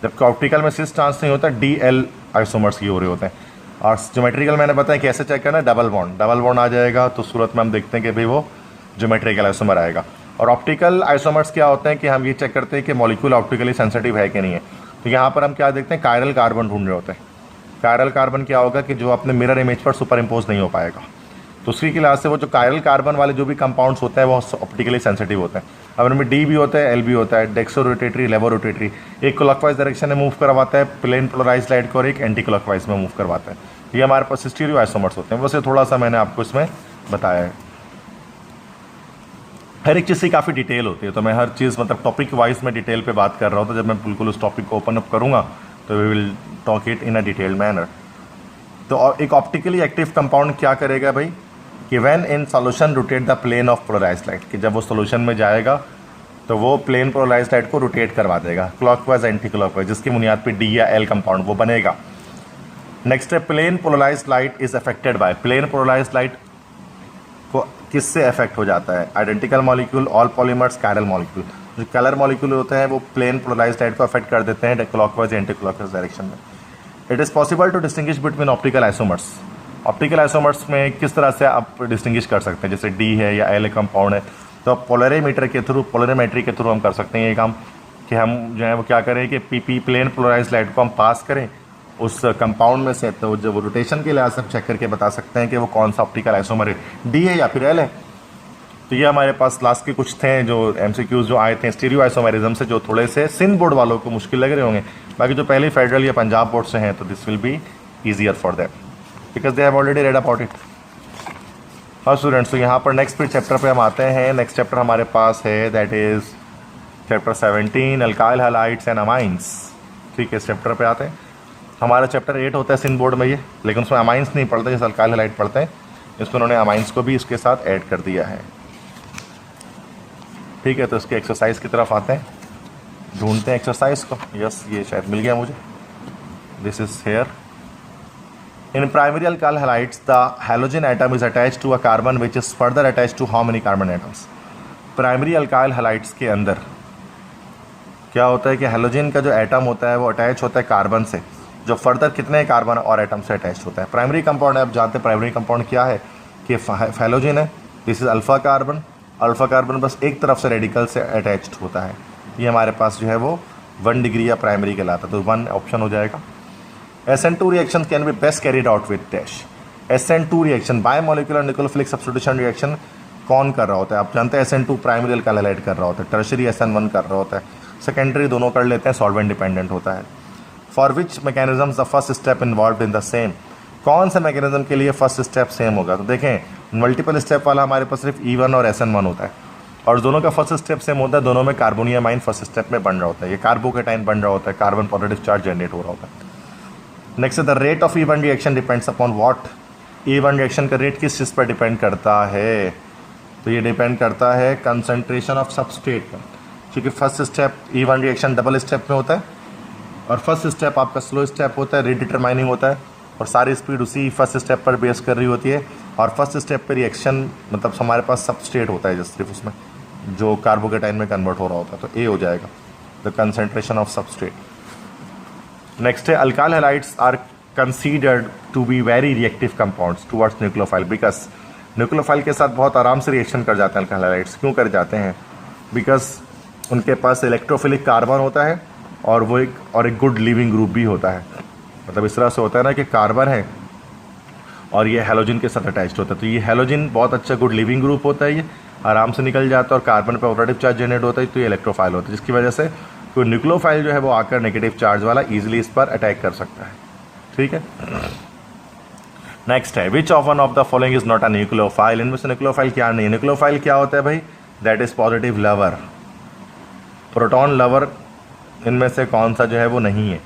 जबकि ऑप्टिकल में सिस ट्रांस नहीं होता, DL आइसोमर्स ही हो रहे होते हैं। और ज्योमेट्रिकल मैंने बताया कैसे चेक करना है, डबल बॉन्ड आ जाएगा तो सूरत में हम देखते हैं कि भाई वो ज्योमेट्रिकल आइसोमर आएगा। और ऑप्टिकल आइसोमर्स क्या होते हैं कि हम ये चेक करते हैं कि मॉलिक्यूल ऑप्टिकली सेंसिटिव है कि नहीं है। तो यहाँ पर हम क्या देखते हैं, कायरल कार्बन ढूंढ रहे होते हैं। कायरल कार्बन क्या होगा कि जो अपने मिरर इमेज पर सुपर इम्पोज नहीं हो पाएगा। तो उसकी क्लास से वो जो कायरल कार्बन वाले जो भी कंपाउंड्स होते हैं वो ऑप्टिकली सेंसिटिव होते हैं। अब उनमें D भी होता है, L भी होता है, डेक्सो रोटेटरी, लेवो रोटेटरी। एक क्लॉकवाइज डायरेक्शन में मूव करवाता है प्लेन पोलराइज्ड लाइट को और एक एंटी क्लॉकवाइज में मूव करवाता है। ये हमारे पास स्टीरियो आइसोमर्स होते हैं। वैसे थोड़ा सा मैंने आपको इसमें बताया है। हर एक चीज़ की काफ़ी डिटेल होती है, तो मैं हर चीज़ मतलब टॉपिक वाइज में डिटेल पे बात कर रहा हूँ, तो जब मैं बिल्कुल उस टॉपिक को ओपन अप करूँगा तो we will talk it in a detailed manner. तो एक ऑप्टिकली एक्टिव कंपाउंड क्या करेगा भाई कि when in solution rotate the plane of polarised light, कि जब वो सॉल्यूशन में जाएगा तो वो प्लेन पोलराइज्ड लाइट को रोटेट करवा देगा क्लॉकवाइज एंटी क्लॉकवाइज, जिसकी बुनियाद पे डी या एल कंपाउंड वो बनेगा। नेक्स्ट है plane polarised light is affected by, plane polarised light को किससे अफेक्ट हो जाता है? Identical molecule, all polymers, chiral molecule. जो कलर मॉलिक्यूल होते हैं वो प्लेन पोलराइज्ड लाइट को अफेक्ट कर देते हैं क्लॉकवाइज एंटी क्लॉकवाइज डायरेक्शन में। It is possible to distinguish between optical isomers, optical isomers में किस तरह से आप डिस्टिंग्विश कर सकते हैं? जैसे डी है या एल कंपाउंड है, तो पोलरीमीटर के थ्रू, पोलरीमेट्री के थ्रू हम कर सकते हैं ये काम कि हम जो है वो क्या करें कि पी प्लेन पोलराइज्ड लाइट को हम पास करें उस कंपाउंड में से, तो जब रोटेशन के लिहाज से हम चेक करके बता सकते हैं कि वो कौन सा ऑप्टिकल आइसोमर है, डी है या फिर एल है। तो ये हमारे पास लास्ट के कुछ थे जो एमसीक्यूज जो आए थे स्टीरियो आइसोमेरिज्म से, जो थोड़े से सिंध बोर्ड वालों को मुश्किल लग रहे होंगे। बाकी जो पहले फेडरल या पंजाब बोर्ड से हैं तो this will be easier for them because they have already read about it. हाँ स्टूडेंट्स, तो यहाँ पर नेक्स्ट फिर चैप्टर पे हम आते हैं। नेक्स्ट चैप्टर हमारे पास है that is chapter 17 alkyl halides and amines. ठीक है, इस चैप्टर पे आते हैं। हमारा चैप्टर 8 होता है सिंध बोर्ड में ये, लेकिन उसमें अमाइंस नहीं पढ़ते जैसे अल्काइल हैलाइड पढ़ते हैं, इसमें उन्होंने अमाइंस को भी इसके साथ ऐड कर दिया है। ठीक है, तो इसके एक्सरसाइज की तरफ आते हैं, ढूंढते हैं एक्सरसाइज को। यस, ये शायद मिल गया मुझे। This is here. In primary alkyl halides, the halogen atom is attached to a carbon which is further attached to how many carbon atoms? Primary alkyl halides के अंदर क्या होता है कि हेलोजन का जो एटम होता है वो अटैच होता है कार्बन से, जो फर्दर कितने कार्बन और एटम से अटैच होता है। प्राइमरी कंपाउंड है, आप जानते हैं प्राइमरी कंपाउंड क्या है कि हेलोजन है, this is alpha carbon. Alpha carbon बस एक तरफ से रेडिकल से अटैच्ड होता है। ये हमारे पास जो है वो 1 डिग्री या प्राइमरी कहलाता है, तो 1 ऑप्शन हो जाएगा। SN2 reaction can be best carried out with dash. SN2 reaction biomolecular nucleophilic substitution reaction कौन कर रहा होता है? आप जानते हैं SN2 प्राइमरी अल्काइल हैलाइड कर रहा होता है, टर्शियरी SN1 कर रहा होता है, सेकेंडरी दोनों कर लेते हैं, सॉल्वेंट डिपेंडेंट होता है। For which mechanism the first step involve in the same, कौन से मैकेनिज्म के लिए फर्स्ट स्टेप सेम होगा? तो देखें मल्टीपल स्टेप वाला हमारे पास सिर्फ E1 और SN1 होता है, और दोनों का फर्स्ट स्टेप सेम होता है। दोनों में कार्बोनियम आयन फर्स्ट स्टेप में बन रहा होता है, ये कार्बोकेटाइन बन रहा होता है, कार्बन पॉजिटिव चार्ज जनरेट हो रहा होता है। Next the rate of E1 reaction depends upon what, E1 reaction का रेट किस चीज़ पर डिपेंड करता है? तो ये डिपेंड करता है कंसंट्रेशन ऑफ सबस्ट्रेट पर, क्योंकि first step E1 reaction double step में होता है, और फर्स्ट स्टेप आपका स्लो स्टेप होता है, रीडिटरमाइनिंग होता है, और सारी स्पीड उसी फर्स्ट स्टेप पर बेस कर रही होती है। और फर्स्ट स्टेप पर रिएक्शन मतलब हमारे पास सबस्ट्रेट होता है जो सिर्फ उसमें जो कार्बोकेटाइन में कन्वर्ट हो रहा होता है, तो ए हो जाएगा the concentration of substrate. Next है alkyl halides are considered to be very reactive compounds towards nucleophile, because nucleophile के साथ बहुत आराम से रिएक्शन कर जाते हैं अल्काइल हैलाइड्स। क्यों कर जाते हैं? बिकॉज उनके पास इलेक्ट्रोफिलिक कार्बन होता है और वो एक गुड लिविंग ग्रुप भी होता है। मतलब इस तरह से होता है ना कि कार्बन है और ये हेलोजन के साथ अटैच्ड होता है, तो ये हेलोजन बहुत अच्छा गुड लिविंग ग्रुप होता है, ये आराम से निकल जाता है, और कार्बन पे पॉजिटिव चार्ज जनरेट होता है, तो ये इलेक्ट्रोफाइल होता है, जिसकी वजह से कोई न्यूक्लियोफाइल जो है वो आकर नेगेटिव चार्ज वाला ईजिली इस पर अटैक कर सकता है। ठीक है, नेक्स्ट है which of one of the following is not a nucleophile. इनमें से न्यूक्लियोफाइल क्या नहीं है? न्यूक्लियोफाइल क्या होता है भाई? That is positive lover, proton lover. इनमें से कौन सा जो है वो नहीं है?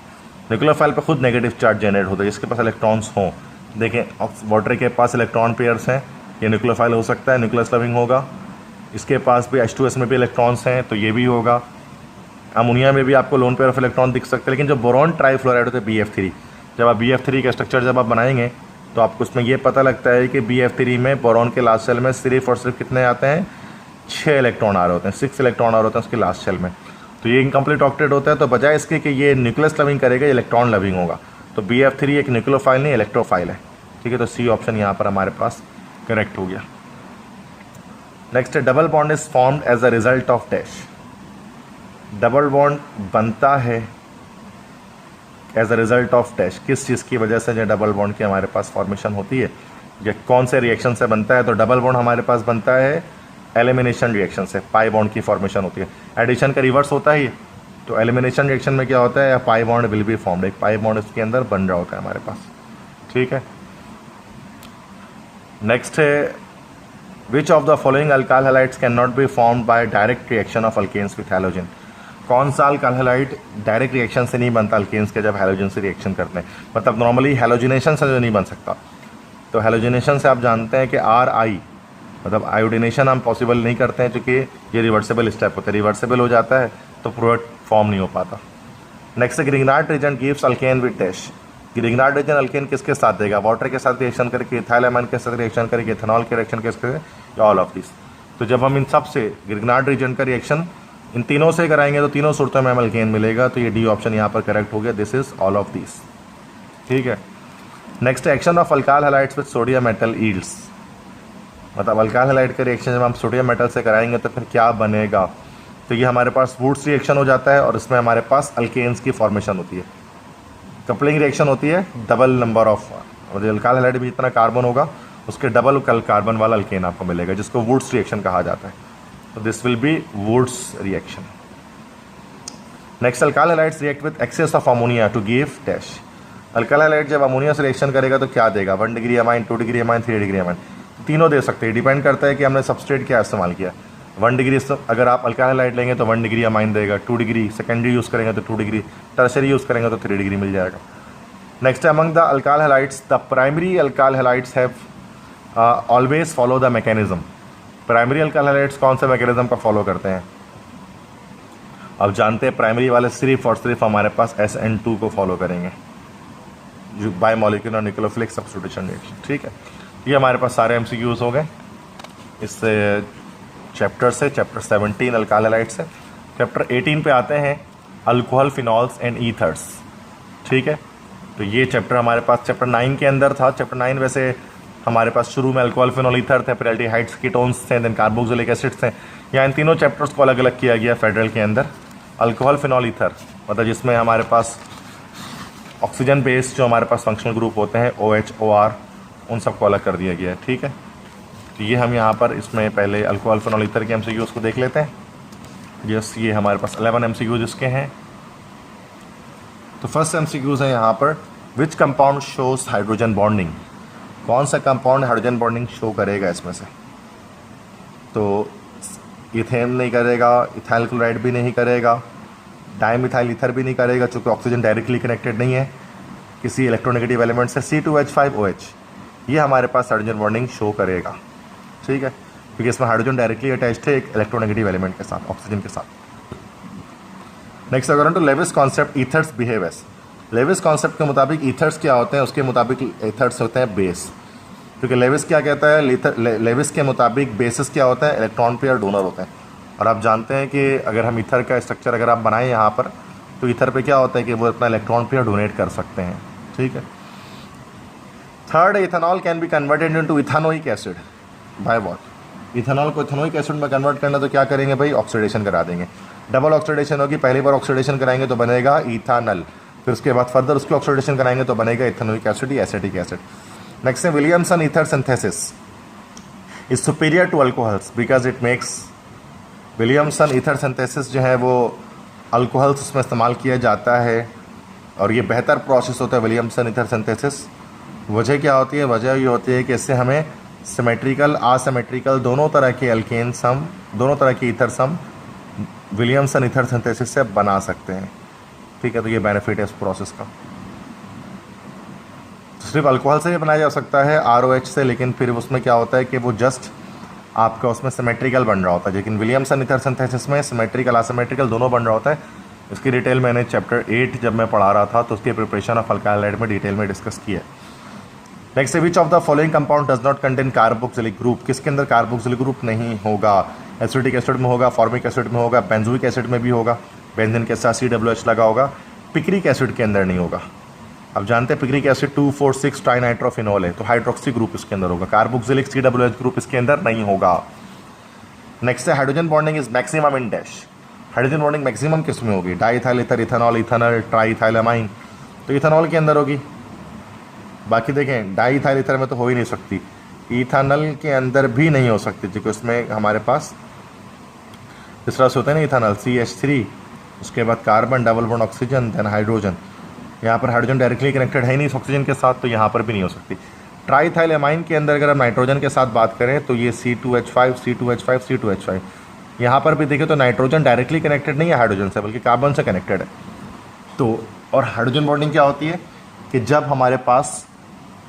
न्यूक्लियोफाइल पे खुद नेगेटिव चार्ज जनरेट होता है, जिसके पास इलेक्ट्रॉन्स हों। देखें वाटर के पास इलेक्ट्रॉन पेयर्स हैं, ये न्यूक्लियोफाइल हो सकता है, न्यूक्लियस लविंग होगा। इसके पास भी H2S में भी इलेक्ट्रॉन्स हैं, तो ये भी होगा। अमोनिया में भी आपको लोन पेयर ऑफ इलेक्ट्रॉन दिख सकते हैं, लेकिन जो बोरॉन ट्राईफ्लोराइड होता है BF3, जब आप BF3 का स्ट्रक्चर जब आप बनाएंगे तो आपको उसमें ये पता लगता है कि BF3 में बोरॉन के लास्ट शेल में सिर्फ और सिर्फ कितने आते हैं? 6 इलेक्ट्रॉन आ रहे होते हैं, 6 इलेक्ट्रॉन आ रहे होते हैं उसके लास्ट शेल में। तो ये इनकम्प्लीट ऑक्टेट होता है, तो बजाय इसके कि ये न्यूक्लियस लविंग करेगा, इलेक्ट्रॉन लविंग होगा। तो BF3 एक न्यूक्लियोफाइल नहीं, इलेक्ट्रोफाइल है। ठीक है, तो सी ऑप्शन यहाँ पर हमारे पास करेक्ट हो गया। नेक्स्ट है double bond is formed as a result of dash. Double bond बनता है as a result of dash, किस चीज़ की वजह से जो डबल बॉन्ड की हमारे पास फॉर्मेशन होती है, या कौन से रिएक्शन से बनता है? तो डबल बॉन्ड हमारे पास बनता है एलिमिनेशन रिएक्शन से, पाई बॉन्ड की फॉर्मेशन होती है। एडिशन का रिवर्स होता है ये, तो एलिमिनेशन रिएक्शन में क्या होता है? Pi bond will be formed, एक पाई बॉन्ड इसके अंदर बन रहा होता है हमारे पास। ठीक है, नेक्स्ट है which of the following alkyl halides can not be formed by direct reaction of alkanes with halogen. कौन सा अल्काइल हैलाइड डायरेक्ट रिएक्शन से नहीं बनता अल्केन्स के जब हैलोजन से रिएक्शन करते हैं, मतलब नॉर्मली हैलोजिनेशन से जो नहीं बन सकता। तो हैलोजिनेशन से आप जानते हैं कि RI मतलब आयोडिनेशन हम पॉसिबल नहीं करते हैं, क्योंकि ये रिवर्सिबल स्टेप होता है, रिवर्सिबल हो जाता है तो प्रोडक्ट फॉर्म नहीं हो पाता। Next Grignard reason gives alkane with dash. Grignard reason alkane किसके साथ देगा, वाटर के साथ रिएक्शन करके, इथाइल के साथ रिएक्शन करके, इथेनॉल के रिएक्शन किसके, या ऑल ऑफ दिस। तो जब हम इन सब से ग्रिग्नार्ड रीजन का रिएक्शन इन तीनों से कराएंगे तो तीनों सूरतों में हमें अल्केन मिलेगा। तो ये डी ऑप्शन यहाँ पर करेक्ट हो गया, this is all of this. ठीक है। Next action of alkyl halides with sodium metal yields, मतलब अल्काइल हैलाइड का रिएक्शन जब हम सोडियम मेटल से कराएंगे तो फिर क्या बनेगा। तो ये हमारे पास वुड्स रिएक्शन हो जाता है और इसमें हमारे पास अल्केन्स की फॉर्मेशन होती है। कपलिंग रिएक्शन होती है, डबल नंबर ऑफ, और अल्काइल हैलाइड में जितना कार्बन होगा उसके डबल कार्बन वाला अल्केन आपको मिलेगा, जिसको वुड्स रिएक्शन कहा जाता है। तो this will be Wurtz reaction. Next alkyl halides react with excess of ammonia to give dash. Alkyl halide जब अमोनिया से रिएक्शन करेगा तो क्या देगा, 1 degree amine, 2 degree amine, 3 degree amine, तीनों दे सकते हैं। डिपेंड करता है कि हमने सबस्ट्रेट क्या इस्तेमाल किया। 1 डिग्री अगर आप अल्काइल हैलाइड लेंगे तो 1 डिग्री अमाइन देगा, 2 डिग्री सेकेंडरी यूज़ करेंगे तो 2 डिग्री, टर्शरी यूज़ करेंगे तो 3 डिग्री मिल जाएगा। Next among the alkyl halides the primary alkyl halides have always follow the mechanism. Primary alkyl halides कौन से मैकेनिज्म का फॉलो करते हैं, अब जानते हैं। प्राइमरी वाले सिर्फ और सिर्फ हमारे पास SN2 को फॉलो करेंगे, जो bye molecular nucleophilic substitution reaction. ठीक है, ये हमारे पास सारे MCQs हो गए इस चैप्टर से, चैप्टर 17 अल्काइल हैलाइड से। चैप्टर 18 पे आते हैं अल्कोहल, फिनॉल्स एंड ईथर्स। ठीक है, तो ये चैप्टर हमारे पास चैप्टर 9 के अंदर था। चैप्टर 9 वैसे हमारे पास शुरू में अल्कोहल, फिनॉल, ईथर थे, फिर एल्डिहाइड्स, कीटोन्स थे, देन कार्बोक्सिलिक एसिड्स थे। यहाँ इन तीनों चैप्टर्स को अलग अलग किया गया फेडरल के अंदर। अल्कोहल, फिनॉल, ईथर मतलब जिसमें हमारे पास ऑक्सीजन बेस्ड जो हमारे पास फंक्शनल ग्रुप होते हैं OH, OR, उन सबको अलग कर दिया गया है। ठीक है, तो ये हम यहाँ पर इसमें पहले अल्कोहल, फिनॉल, ईथर के MCQs को देख लेते हैं। यस, ये हमारे पास 11 MCQs इसके हैं। तो फर्स्ट MCQs है यहाँ पर, which compound shows hydrogen bonding. कौन सा कंपाउंड हाइड्रोजन बॉन्डिंग शो करेगा इसमें से, तो इथेन नहीं करेगा, इथाइल क्लोराइड भी नहीं करेगा, डाइमिथाइल ईथर भी नहीं करेगा, चूँकि ऑक्सीजन डायरेक्टली कनेक्टेड नहीं है किसी इलेक्ट्रोनेगेटिव एलिमेंट से। C2H5OH ये हमारे पास हाइड्रोजन बॉन्डिंग शो करेगा। ठीक है, क्योंकि इसमें हाइड्रोजन डायरेक्टली अटैच्ड है एक इलेक्ट्रोनेगेटिव एलिमेंट के साथ, ऑक्सीजन के साथ। Next according to Lewis concept ethers behave as. Lewis concept के मुताबिक ईथर्स क्या होते हैं, उसके मुताबिक ईथर्स होते हैं बेस। क्योंकि लेविस क्या कहता है, लेविस के मुताबिक बेसिस क्या होता है, इलेक्ट्रॉन पेयर डोनर होते हैं। और आप जानते हैं कि अगर हम ईथर का स्ट्रक्चर अगर आप बनाएं यहाँ पर, तो ईथर पे क्या होता है कि वो अपना इलेक्ट्रॉन पेयर डोनेट कर सकते हैं। ठीक है। Third, ethanol can be converted into ethanoic acid by what. Ethanol को इथेनोइक एसिड में कन्वर्ट करना तो क्या करेंगे भाई, ऑक्सीडेशन करा देंगे। डबल ऑक्सीडेशन होगी, पहली बार ऑक्सीडेशन कराएंगे तो बनेगा इथानल, फिर उसके बाद फर्दर उसकी ऑक्सीडेशन कराएंगे तो बनेगा इथेनोइक एसिड या एसिटिक एसिड। नेक्स्ट है Williamson ether synthesis is superior to alcohols because it makes. Williamson ether synthesis जो है वो अल्कोहल्स उसमें इस्तेमाल किया जाता है और ये बेहतर प्रोसेस होता है विलियमसन ईथर सिंथेसिस। वजह क्या होती है, वजह ये होती है कि इससे हमें सिमेट्रिकल, आसिमेट्रिकल दोनों तरह के अल्केन्स हम, दोनों तरह के ईथर्स हम विलियमसन ईथर सिंथेसिस से बना सकते हैं। ठीक है, तो ये बेनिफिट है इस प्रोसेस का। सिर्फ अल्कोहल से भी बनाया जा सकता है ROH से, लेकिन फिर उसमें क्या होता है कि वो जस्ट आपका उसमें सिमेट्रिकल बन रहा होता है, लेकिन विलियमसन ईथर सिंथेसिस में सिमेट्रिकल, असिमेट्रिकल दोनों बन रहा होता है। इसकी डिटेल मैंने चैप्टर 8 जब मैं पढ़ा रहा था तो उसकी प्रिपरेशन ऑफ अल्काइल हैलाइड में डिटेल में डिस्कस किया है। Next, which of the following compound does not contain carboxylic group. किसके अंदर कार्बोक्सिलिक ग्रुप नहीं होगा, एसिटिक एसिड में होगा, फॉर्मिक एसिड में होगा, बेंजोइक एसिड में भी होगा, बेंजीन के साथ COH लगा होगा, पिक्रिक एसिड के अंदर नहीं होगा। अब जानते हैं पिक्रिक एसिड 2,4,6 ट्राइनाइट्रोफिनॉल है, तो हाइड्रोक्सी ग्रुप इसके अंदर होगा। कार्बोक्सिलिक COH ग्रुप इसके अंदर नहीं होगा। नेक्स्ट है hydrogen bonding is maximum in dash. Hydrogen bonding maximum किस में होगी, डाइथाइल ईथर, इथेनॉल, इथेनल, ट्राइथाइलामाइन, तो इथेनॉल के अंदर होगी। बाकी देखें डाइथाइल ईथर में तो हो ही नहीं सकती, इथेनल के अंदर भी नहीं हो सकती, क्योंकि उसमें हमारे पास इस तरह से होता है ना इथेनल CH3, उसके बाद carbon, double bond oxygen, then hydrogen. यहाँ पर हाइड्रोजन डायरेक्टली कनेक्टेड है ही नहीं ऑक्सीजन के साथ, तो यहाँ पर भी नहीं हो सकती। ट्राईथाइल एमाइन के अंदर अगर हम नाइट्रोजन के साथ बात करें तो ये C2H5 C2H5 C2H5, यहाँ पर भी देखें तो नाइट्रोजन डायरेक्टली कनेक्टेड नहीं है हाइड्रोजन से, बल्कि कार्बन से कनेक्टेड है। तो और हाइड्रोजन बॉन्डिंग क्या होती है कि जब हमारे पास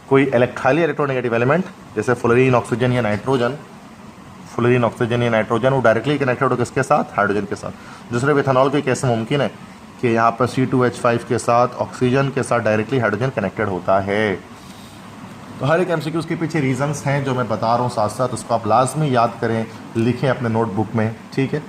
कोई हाईली इलेक्ट्रोनेगेटिव एलिमेंट जैसे फ्लोरीन ऑक्सीजन या नाइट्रोजन, वो डायरेक्टली कनेक्टेड हो किसके साथ, हाइड्रोजन के साथ। दूसरे इथेनॉल के केस में मुमकिन है कि यहाँ पर C2H5 के साथ ऑक्सीजन के साथ डायरेक्टली हाइड्रोजन कनेक्टेड होता है। तो हर एक MCQ के पीछे रीजंस हैं जो मैं बता रहा हूँ साथ साथ, उसको आप लाजमी याद करें, लिखें अपने नोटबुक में, ठीक है।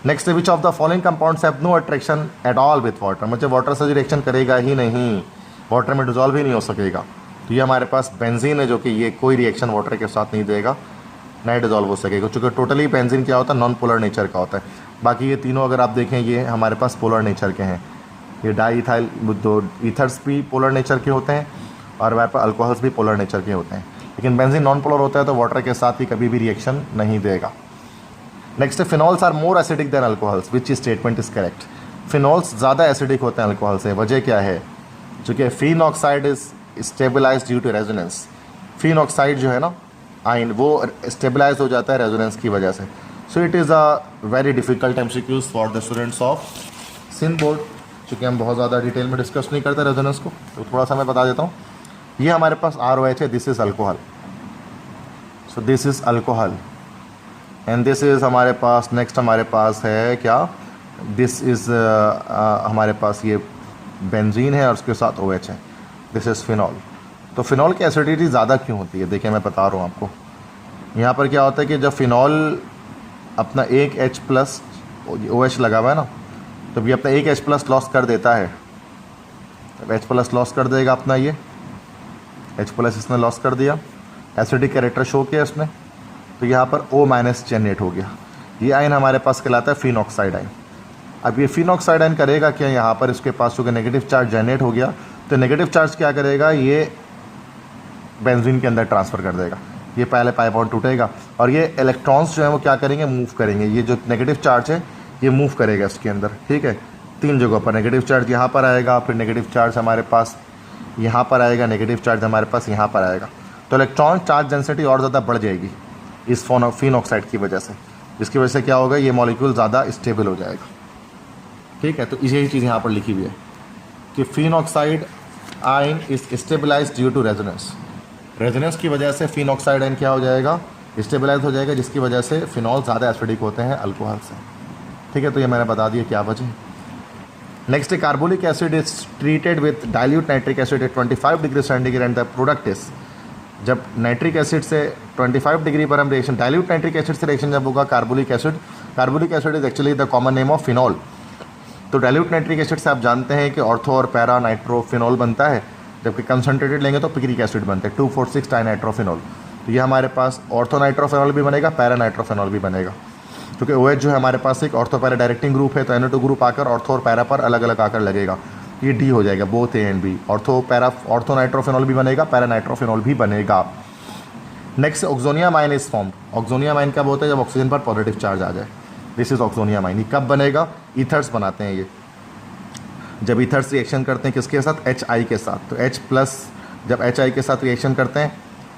Next, which of the following compounds have no attraction at all with water, मतलब वाटर से रिएक्शन करेगा ही नहीं, वाटर में डिजॉल्व ही नहीं हो सकेगा। तो ये हमारे पास बेंजीन है जो कि ये कोई रिएक्शन वाटर के साथ नहीं देगा, नहीं डिजॉल्व हो सकेगा, चूँकि टोटली बेंजीन क्या होता है, नॉन पोलर नेचर का होता है। बाकी ये तीनों अगर आप देखें ये हमारे पास पोलर नेचर के हैं। ये डाईइथाइल दो ईथर्स भी पोलर नेचर के होते हैं और वहाँ पर अल्कोहल्स भी पोलर नेचर के होते हैं, लेकिन बेंजीन नॉन पोलर होता है तो वाटर के साथ ही कभी भी रिएक्शन नहीं देगा। Next, phenols are more acidic than alcohols, which statement is correct. Phenols ज़्यादा एसिडिक होते हैं अल्कोहल से, वजह क्या है, चूँकि phenoxide is stabilise due to resonance. Phenoxide जो है ना आयन, वो स्टेबलाइज हो जाता है रेजोनेंस की वजह से। So it is a very difficult MCQs for the students of Sindh board. चूँकि हम बहुत ज़्यादा डिटेल में डिस्कस नहीं करते रेजोनेंस को, तो थोड़ा सा मैं बता देता हूँ। ये हमारे पास ROH है, this is alcohol, so this is alcohol and this is हमारे पास, नेक्स्ट हमारे पास है क्या, दिस इज़ हमारे पास ये बेंजीन है और उसके साथ OH है, दिस इज़ फिनॉल। तो फिनॉल की एसिडिटी ज़्यादा क्यों होती है, देखिए मैं बता रहा हूँ आपको। यहाँ पर क्या होता है कि जब फिनॉल अपना एक H+ OH लगा हुआ है ना, तो ये अपना एक H+ लॉस कर देता है, तब H+ लॉस कर देगा अपना, ये H+ इसने लॉस कर दिया, एसिडिक कैरेक्टर शो किया इसने, तो यहाँ पर O- जनरेट हो गया। ये आयन हमारे पास कहलाता है फिनॉक्साइड आयन। अब ये फिनॉक्साइड आयन करेगा क्या, यहाँ पर इसके पास चूँकि नेगेटिव चार्ज जनरेट हो गया, तो नेगेटिव चार्ज क्या करेगा, ये बेंजीन के अंदर ट्रांसफ़र कर देगा। ये पहले पाई बॉन्ड टूटेगा और ये इलेक्ट्रॉन्स जो है वो क्या करेंगे, मूव करेंगे। ये जो नेगेटिव चार्ज है ये मूव करेगा इसके अंदर, ठीक है, 3 जगहों पर। नेगेटिव चार्ज यहाँ पर आएगा, फिर नेगेटिव चार्ज हमारे पास यहाँ पर आएगा, नेगेटिव चार्ज हमारे पास यहाँ पर आएगा। तो इलेक्ट्रॉन चार्ज डेंसिटी और ज़्यादा बढ़ जाएगी इस फिनॉक्साइड की वजह से, जिसकी वजह से क्या होगा, ये मॉलिक्यूल ज़्यादा स्टेबल हो जाएगा, ठीक है। तो यही चीज़ यहाँ पर लिखी हुई है कि phenoxide ion is stabilise due to resonance. Resonance की वजह से फिनॉक्साइड आयन क्या हो जाएगा, स्टेबलाइज हो जाएगा, जिसकी वजह से फिनॉल ज़्यादा एसिडिक होते हैं अल्कोहल से, ठीक है। तो ये मैंने बता दिया क्या वजह। Next, carbolic acid is treated with dilute nitric acid at 25 degree centigrade and the product is, जब नाइट्रिक एसिड से 25 डिग्री पर हम रिएक्शन, डाइल्यूट नाइट्रिक एसिड से रिएक्शन जब होगा carbolic acid is actually the common name of phenol. तो dilute nitric acid से आप जानते हैं कि ऑर्थो और पैरा नाइट्रोफिनॉल बनता है, जबकि कंसनट्रेटेड लेंगे तो पिक्रिक एसिड बनते हैं, 2,4,6 डाइनाइट्रोफिनॉल। तो ये हमारे पास ऑर्थो नाइट्रोफिनॉल भी बनेगा, पैरा नाइट्रोफिनॉल भी बनेगा, क्योंकि OH जो है हमारे पास एक ऑर्थो पैरा डायरेक्टिंग ग्रुप है, तो NO2 ग्रुप आकर ऑर्थो और पैरा पर अलग अलग आकर लगेगा, ये D हो जाएगा, both A and B। Ortho nitrophenol भी बनेगा, पैरा नाइट्रोफिनॉल भी बनेगा। Next, oxonium ion is formed. Oxonium ion कब होता है, जब ऑक्सीजन पर पॉजिटिव चार्ज आ जाए, दिस इज ऑक्सोनियम आयन। ये कब बनेगा, ईथर्स बनाते हैं ये, जब ईथर्स रिएक्शन करते हैं किसके साथ, HI के साथ। तो H+ जब HI के साथ रिएक्शन करते हैं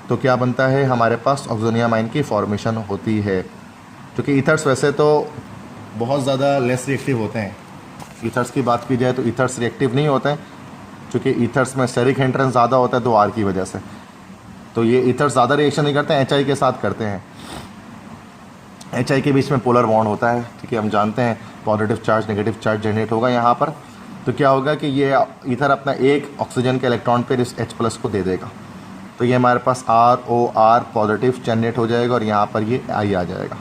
तो क्या बनता है, हमारे पास ऑक्सोनियम आयन की फॉर्मेशन होती है। क्योंकि ईथर्स वैसे तो बहुत ज़्यादा लेस रिएक्टिव होते हैं, ईथर्स की बात की जाए तो ईथर्स रिएक्टिव नहीं होते हैं, क्योंकि ईथर्स में स्टेरिक हिंड्रेंस ज़्यादा होता है 2R की वजह से। तो ये ईथर्स ज़्यादा रिएक्शन नहीं करते हैं, HI के साथ करते हैं। HI के बीच में पोलर बॉन्ड होता है, ठीक है, हम जानते हैं positive charge negative charge generate होगा यहाँ पर। तो क्या होगा कि ये ईथर अपना एक ऑक्सीजन के इलेक्ट्रॉन पर इस H+ को दे देगा, तो ये हमारे पास ROR पॉजिटिव जनरेट हो जाएगा और यहाँ पर ये I आ जाएगा।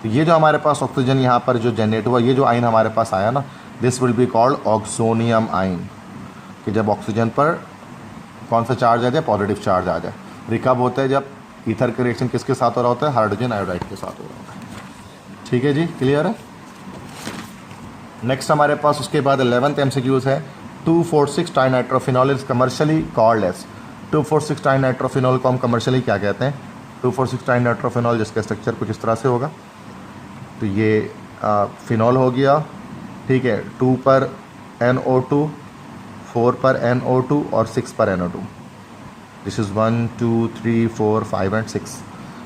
तो ये जो हमारे पास ऑक्सीजन यहाँ पर जो जनरेट हुआ, ये जो आयन हमारे पास आया ना, this will be called oxonium ion, कि जब ऑक्सीजन पर कौन सा चार्ज आ जाए, पॉजिटिव चार्ज आ जाए। कब होता है, जब ईथर का रिएक्शन किसके साथ हो रहा होता है, हाइड्रोजन आयोडाइड के साथ हो रहा होता है, ठीक है जी, क्लियर है। नेक्स्ट हमारे पास उसके बाद 11th MCQs है, 2,4,6 dinitrophenol is commercially called as. 2,4,6 dinitrophenol को हम कमर्शियली क्या कहते हैं, 2,4,6 डाइनाइट्रोफिनॉल जिसका स्ट्रक्चर कुछ इस तरह से होगा। तो ये फिनॉल हो गया, ठीक है, 2 पर NO2, 4 पर NO2 और 6 पर NO2। This is 1 2 3 4 5 and 6।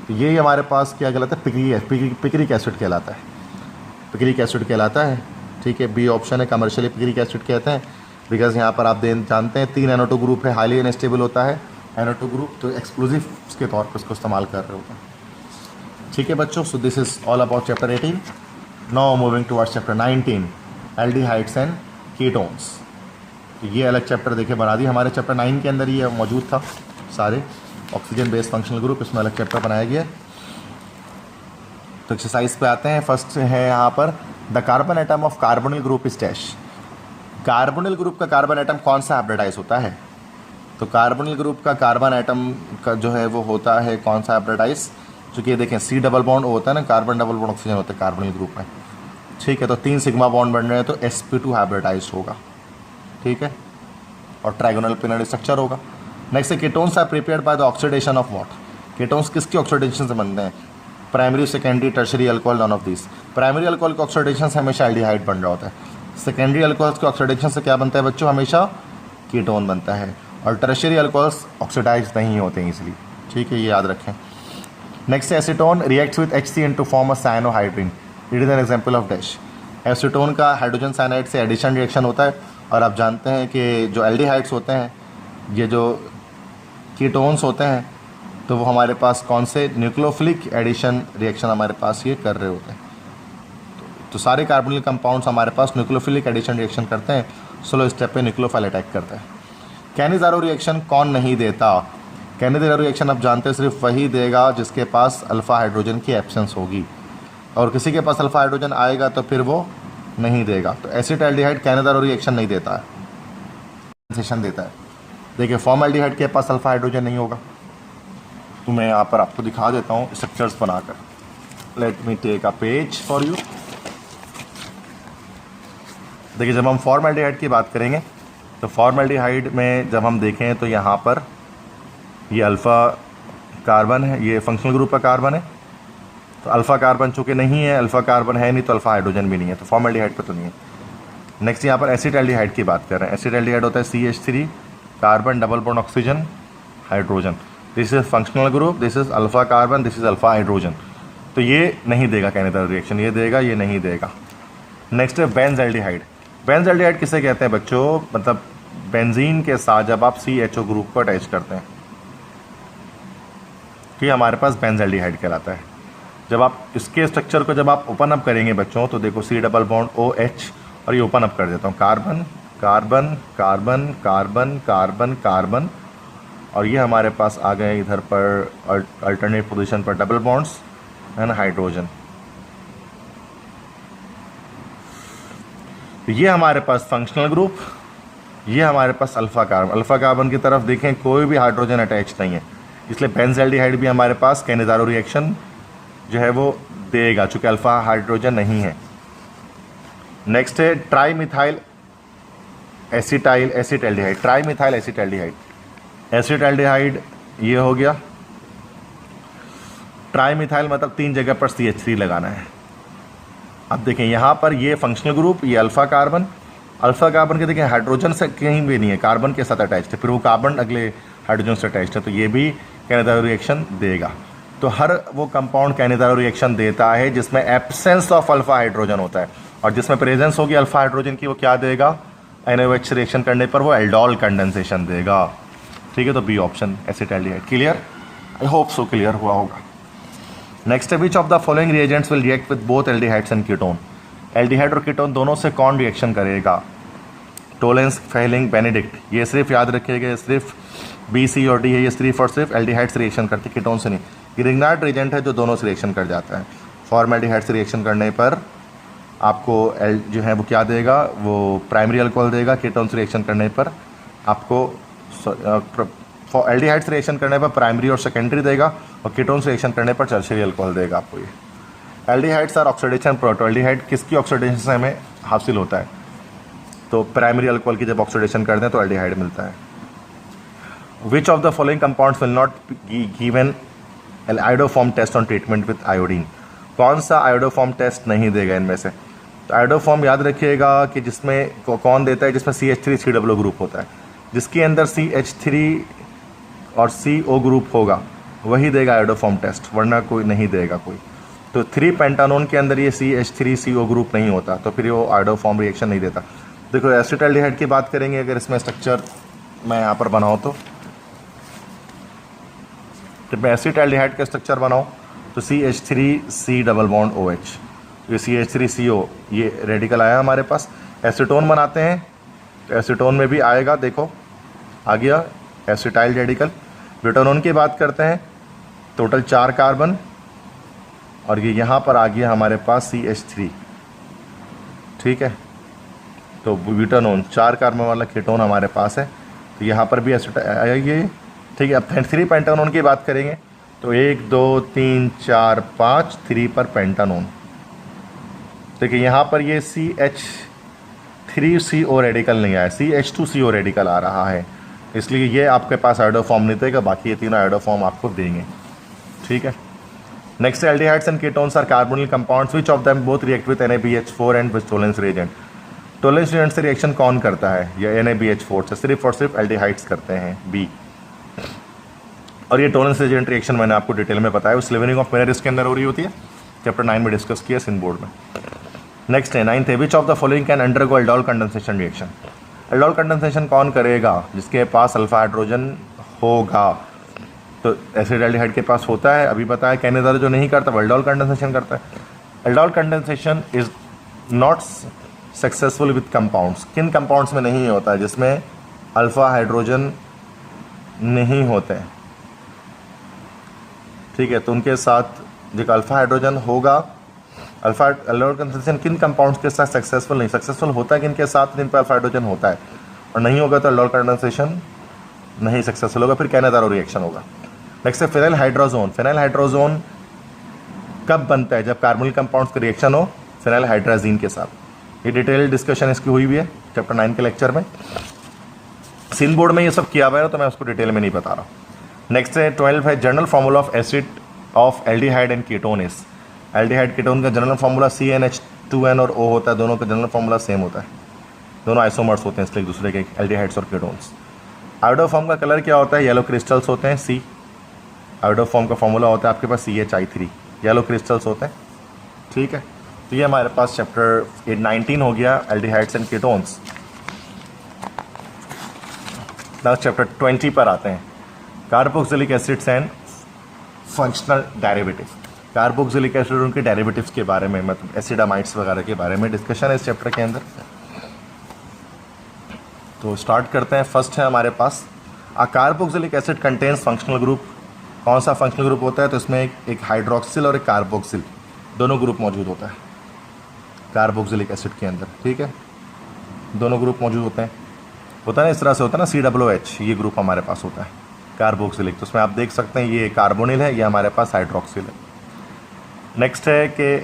तो ये हमारे पास क्या कहलाता है, पिक्रिक एसिड कहलाता है, पिक्रिक एसिड कहलाता है। ठीक है, बी ऑप्शन है, कमर्शियली पिक्रिक एसिड कहते हैं, बिकॉज यहाँ पर आप जानते हैं 3 NO2 ग्रुप है, हाईली अनस्टेबल होता है NO2 ग्रुप, तो एक्सप्लोजिव के तौर पर इसको इस्तेमाल कर रहे होते हैं। ठीक है बच्चों, so this is all about chapter 18। Now moving towards chapter 19, aldehydes and ketones. तो ये अलग चैप्टर देखे बना दी, हमारे चैप्टर 9 के अंदर ये मौजूद था सारे ऑक्सीजन बेस्ड फंक्शनल ग्रुप, इसमें अलग चैप्टर बनाया गया है। तो एक्सरसाइज पे आते हैं। फर्स्ट है यहाँ पर, the carbon atom of carbonyl group is dash. Carbonyl group का कार्बन एटम कौन सा हाइब्रिडाइज होता है? तो कार्बोनिल ग्रुप का कार्बन एटम का जो है वो होता है कौन सा हाइब्रिडाइज? चूँकि देखिए C डबल बॉन्ड होता है ना, कार्बन डबल बॉन्ड ऑक्सीजन होता है कार्बोनिल ग्रुप में। ठीक है, तो 3 सिग्मा बॉन्ड बन रहे हैं, तो sp2 हाइब्रिडाइज होगा। ठीक है, और ट्राइगोनल पिनल स्ट्रक्चर होगा। नेक्स्ट है, ketones are prepared by the oxidation of what. Ketones किसकी ऑक्सीडेशन से बनते हैं? Primary, secondary, tertiary alcohol, none of this. Primary alcohol के ऑक्सीडेशन से हमेशा एल्डिहाइड बन रहा होता है। सेकेंडरी अल्कोहल्स के ऑक्सीडेशन से क्या बनता है बच्चों? हमेशा कीटोन बनता है। और टर्शरी अल्कोहल्स ऑक्सीडाइज नहीं होते हैं इसलिए। ठीक है, ये याद रखें। नेक्स्ट है, acetone reacts with HCN to form a cyanohydrin. It is an example of dash. Acetone का हाइड्रोजन साइनाइड से एडिशन रिएक्शन होता है, और आप जानते हैं कि जो एल्डिहाइड्स होते हैं, ये जो कीटोन्स होते हैं, तो वो हमारे पास कौन से न्यूक्लियोफिलिक एडिशन रिएक्शन हमारे पास ये कर रहे होते हैं। तो सारे कार्बोनिल कंपाउंड्स हमारे पास न्यूक्लियोफिलिक एडिशन रिएक्शन करते हैं, स्लो स्टेप पे न्यूक्लियोफाइल अटैक करता है। कैनिज़ारो रिएक्शन कौन नहीं देता? कैनिज़ारो रिएक्शन आप जानते हैं सिर्फ वही देगा जिसके पास अल्फ़ा हाइड्रोजन की एब्सेंस होगी, और किसी के पास अल्फ़ा हाइड्रोजन आएगा तो फिर वो नहीं देगा। तो एसिटाल्डिहाइड कैनिज़ारो रिएक्शन नहीं देता है, कंडेंसेशन देता है। देखिए, फॉर्मल्डिहाइड के पास अल्फ़ा हाइड्रोजन नहीं होगा, तो मैं यहाँ पर आपको दिखा देता हूँ स्ट्रक्चर्स बनाकर। Let me take a page for you. देखिए, जब हम फॉर्मल्डिहाइड की बात करेंगे तो फॉर्मल्डिहाइड में जब हम देखें तो यहाँ पर ये अल्फ़ा कार्बन है, ये फंक्शनल ग्रुप का कार्बन है। तो अल्फ़ा कार्बन चूँकि नहीं है, अल्फ़ा कार्बन है नहीं, तो अल्फ़ा हाइड्रोजन भी नहीं है, तो फॉर्मल्डिहाइड पे तो नहीं है। नेक्स्ट यहाँ पर एसिटाल्डिहाइड की बात कर रहे हैं। एसिटाल्डिहाइड होता है CH3 carbon double bond oxygen hydrogen. This is functional group, this is alpha carbon, this is alpha hydrogen. तो ये नहीं देगा कैनिज़ारो रिएक्शन, ये देगा, ये नहीं देगा। नेक्स्ट है बेंजल्डिहाइड। बेंजल्डिहाइड किसे कहते हैं बच्चों? मतलब बेंजीन के साथ जब आप CHO ग्रुप को अटैच करते हैं तो ये हमारे पास बेंजल्डिहाइड कहलाता है। जब आप इसके स्ट्रक्चर को जब आप ओपन अप करेंगे बच्चों, तो देखो C डबल बॉन्ड OH, और ये ओपन अप कर देता हूँ, carbon carbon carbon carbon carbon carbon, और ये हमारे पास आ गए इधर पर अल्टरनेट पोजीशन पर डबल बॉन्ड्स एंड हाइड्रोजन। ये हमारे पास फंक्शनल ग्रुप, ये हमारे पास अल्फ़ा कार्बन। अल्फ़ा कार्बन की तरफ देखें, कोई भी हाइड्रोजन अटैच नहीं है, इसलिए बेंजल्डिहाइड भी हमारे पास कैनिज़ारो रिएक्शन जो है वो देगा, चूँकि अल्फ़ा हाइड्रोजन नहीं है। नेक्स्ट है trimethyl acetaldehyde. Trimethyl acetaldehyde, acetaldehyde ये हो गया। ट्राईमिथाइल मतलब 3 जगह पर CH3 लगाना है। अब देखें यहाँ पर ये फंक्शनल ग्रुप, ये अल्फ़ा कार्बन। अल्फ़ा कार्बन के देखें हाइड्रोजन से कहीं भी नहीं है, कार्बन के साथ अटैच्ड है, फिर वो कार्बन अगले हाइड्रोजन से अटैच्ड है, तो ये भी कैनिज़ारो रिएक्शन देगा। तो हर वो कंपाउंड कैनिज़ारो रिएक्शन देता है जिसमें एब्सेंस ऑफ अल्फ़ा हाइड्रोजन होता है, और जिसमें प्रेजेंस होगी अल्फ़ा हाइड्रोजन की, वो क्या देगा? NaOH रिएक्शन करने पर वो एल्डोल कंडेंसेशन देगा। ठीक है, तो B option acetaldehyde. Clear? I hope so clear हुआ होगा। नेक्स्ट है, which of the following reagents will react with both aldehydes and ketone. Aldehyde और कीटोन दोनों से कौन रिएक्शन करेगा? Tollens, Fehling, Benedict. ये सिर्फ याद रखिएगा, सिर्फ B, C और D है, ये सिर्फ और सिर्फ एल्डिहाइड से रिएक्शन करते, कीटोन से नहीं। ये रिग्नार्ड रिएजेंट है जो दोनों से रिएक्शन कर जाता है। फॉर्मल्डिहाइड से रिएक्शन करने पर आपको जो है वो क्या देगा? वो प्राइमरी अल्कोहल देगा। कीटोन से रिएक्शन करने पर आपको एल्डिहाइड से रिएक्शन करने पर प्राइमरी और सेकेंडरी देगा, और कीटोन से रिएक्शन करने पर टर्शियरी अल्कोहल देगा आपको। ये aldehydes are oxidation product. Aldehyde किसकी ऑक्सीडेशन से हमें हासिल होता है? तो प्राइमरी अल्कोहल की जब ऑक्सीडेशन करते हैं तो एल्डिहाइड मिलता है। Which of the following compounds will not given iodoform test on treatment with iodine. कौन सा आयोडोफॉर्म टेस्ट नहीं देगा इनमें से? तो आयोडोफॉर्म याद रखिएगा कि जिसमें कौन देता है? जिसमें CH3 COO ग्रुप होता है, जिसके अंदर CH3 और CO ग्रुप होगा वही देगा आयोडोफॉर्म टेस्ट, वरना कोई नहीं देगा कोई। तो 3 पेंटानोन के अंदर ये CH3CO ग्रुप नहीं होता, तो फिर वो आयोडोफॉर्म रिएक्शन नहीं देता। देखो एसिटाल्डिहाइड की बात करेंगे, अगर इसमें स्ट्रक्चर मैं यहाँ पर बनाऊँ तो जब मैं एसिटाल्डिहाइड का स्ट्रक्चर बनाऊँ तो CH3C डबल बॉन्ड OH, ये CH3CO ये रेडिकल आया हमारे पास। एसीटोन बनाते हैं तो एसीटोन में भी आएगा, देखो आ गया एसिटाइल रेडिकल। ब्यूटानोन की बात करते हैं, टोटल 4 कार्बन, और ये यहाँ पर आ गया हमारे पास CH3, ठीक है। तो ब्यूटानोन 4 कार्बन वाला कीटोन हमारे पास है, तो यहाँ पर भी आएगी, ठीक है। अब 3 पेंटानोन की बात करेंगे तो 1 2 3 4 5 3 पर पेंटानोन। देखिए यहाँ पर ये CH3CO रेडिकल नहीं आया, CH2CO रेडिकल आ रहा है, इसलिए ये आपके पास आयोडोफॉर्म नहीं देगा, बाकी ये तीनों आयोडोफॉर्म आपको देंगे, ठीक है। Next aldehydes and ketones are carbonyl compounds which of them both react with NaBH4 and with Tollens reagent. Tollens reagent से रिएक्शन कौन करता है? ये NaBH4 से सिर्फ और सिर्फ एल्डिहाइड्स करते हैं, बी। और ये टोलेंस रिएजेंट रिएक्शन मैंने आपको डिटेल में बताया, उस स्लिवरिंग ऑफ मिरर इसके अंदर हो रही होती है, चैप्टर 9 में डिस्कस किया सिन बोर्ड में। नेक्स्ट है 9th है which of the following can undergo aldol condensation reaction. Aldol condensation कौन करेगा? जिसके पास अल्फा हाइड्रोजन होगा। तो एसिटाल्डिहाइड के पास होता है, अभी बताया। कैनेज़र जो नहीं करता वो एल्डोल कंडेंसेशन करता है। Aldol condensation is not successful with compounds. किन कंपाउंड्स में नहीं होता है? जिसमें अल्फा हाइड्रोजन नहीं होते हैं, ठीक है। तो उनके साथ जो अल्फा हाइड्रोजन होगा, अल्फा एल्डोल कंडेंसेशन किन कंपाउंड्स के साथ सक्सेसफुल नहीं, सक्सेसफुल होता है किनके साथ? जिन पर अल्फा हाइड्रोजन होता है, और नहीं होगा तो एल्डोल कंडेंसेशन नहीं सक्सेसफुल होगा, फिर कैनेज़ारो रिएक्शन होगा। नेक्स्ट है फिनाइल हाइड्रोजोन। फिनाइल हाइड्रोजोन कब बनता है? जब कार्बोनिल कंपाउंड्स का रिएक्शन हो फिनाइल हाइड्राजीन के साथ। ये डिटेल डिस्कशन इसकी हुई हुई है चैप्टर 9 के लेक्चर में, सिन बोर्ड में ये सब किया हुआ है, तो मैं उसको डिटेल में नहीं बता रहा हूँ। नेक्स्ट है 12 है general formula of acid of aldehyde and ketone is. Aldehyde ketone का जनरल फार्मूला CnH2n और O होता है, दोनों का जनरल फार्मूला सेम होता है, दोनों आइसोमर्स होते हैं इसलिए एक दूसरे के, एल्डिहाइड्स और कीटोन्स। आयोडोफॉर्म का कलर क्या होता है? येलो क्रिस्टल्स होते हैं, C। आयोडोफॉर्म का फार्मूला होता है आपके पास CHI3, येलो क्रिस्टल्स होते हैं, ठीक है। तो ये हमारे पास चैप्टर 19 हो गया, aldehydes and ketones. Next chapter 20 पर आते हैं, carboxylic acids and functional derivative. Carboxylic acid और उनके डेरिवेटिव्स के बारे में, मतलब एसिडामाइड्स वगैरह के बारे में डिस्कशन है इस चैप्टर के अंदर। तो स्टार्ट करते हैं। फर्स्ट है हमारे पास a carboxylic acid contains functional group. कौन सा फंक्शनल ग्रुप होता है? तो इसमें एक हाइड्रोक्सिल और एक कार्बोक्सिल दोनों ग्रुप मौजूद होता है कार्बोक्सिलिक एसिड के अंदर, ठीक है। दोनों ग्रुप मौजूद होते हैं, होता है ना, इस तरह से होता है ना, COOH ये ग्रुप हमारे पास होता है कार्बोक्सिलिक। तो उसमें आप देख सकते हैं ये कार्बोनिल है, ये हमारे पास हाइड्रोक्सिल है। नेक्स्ट है कि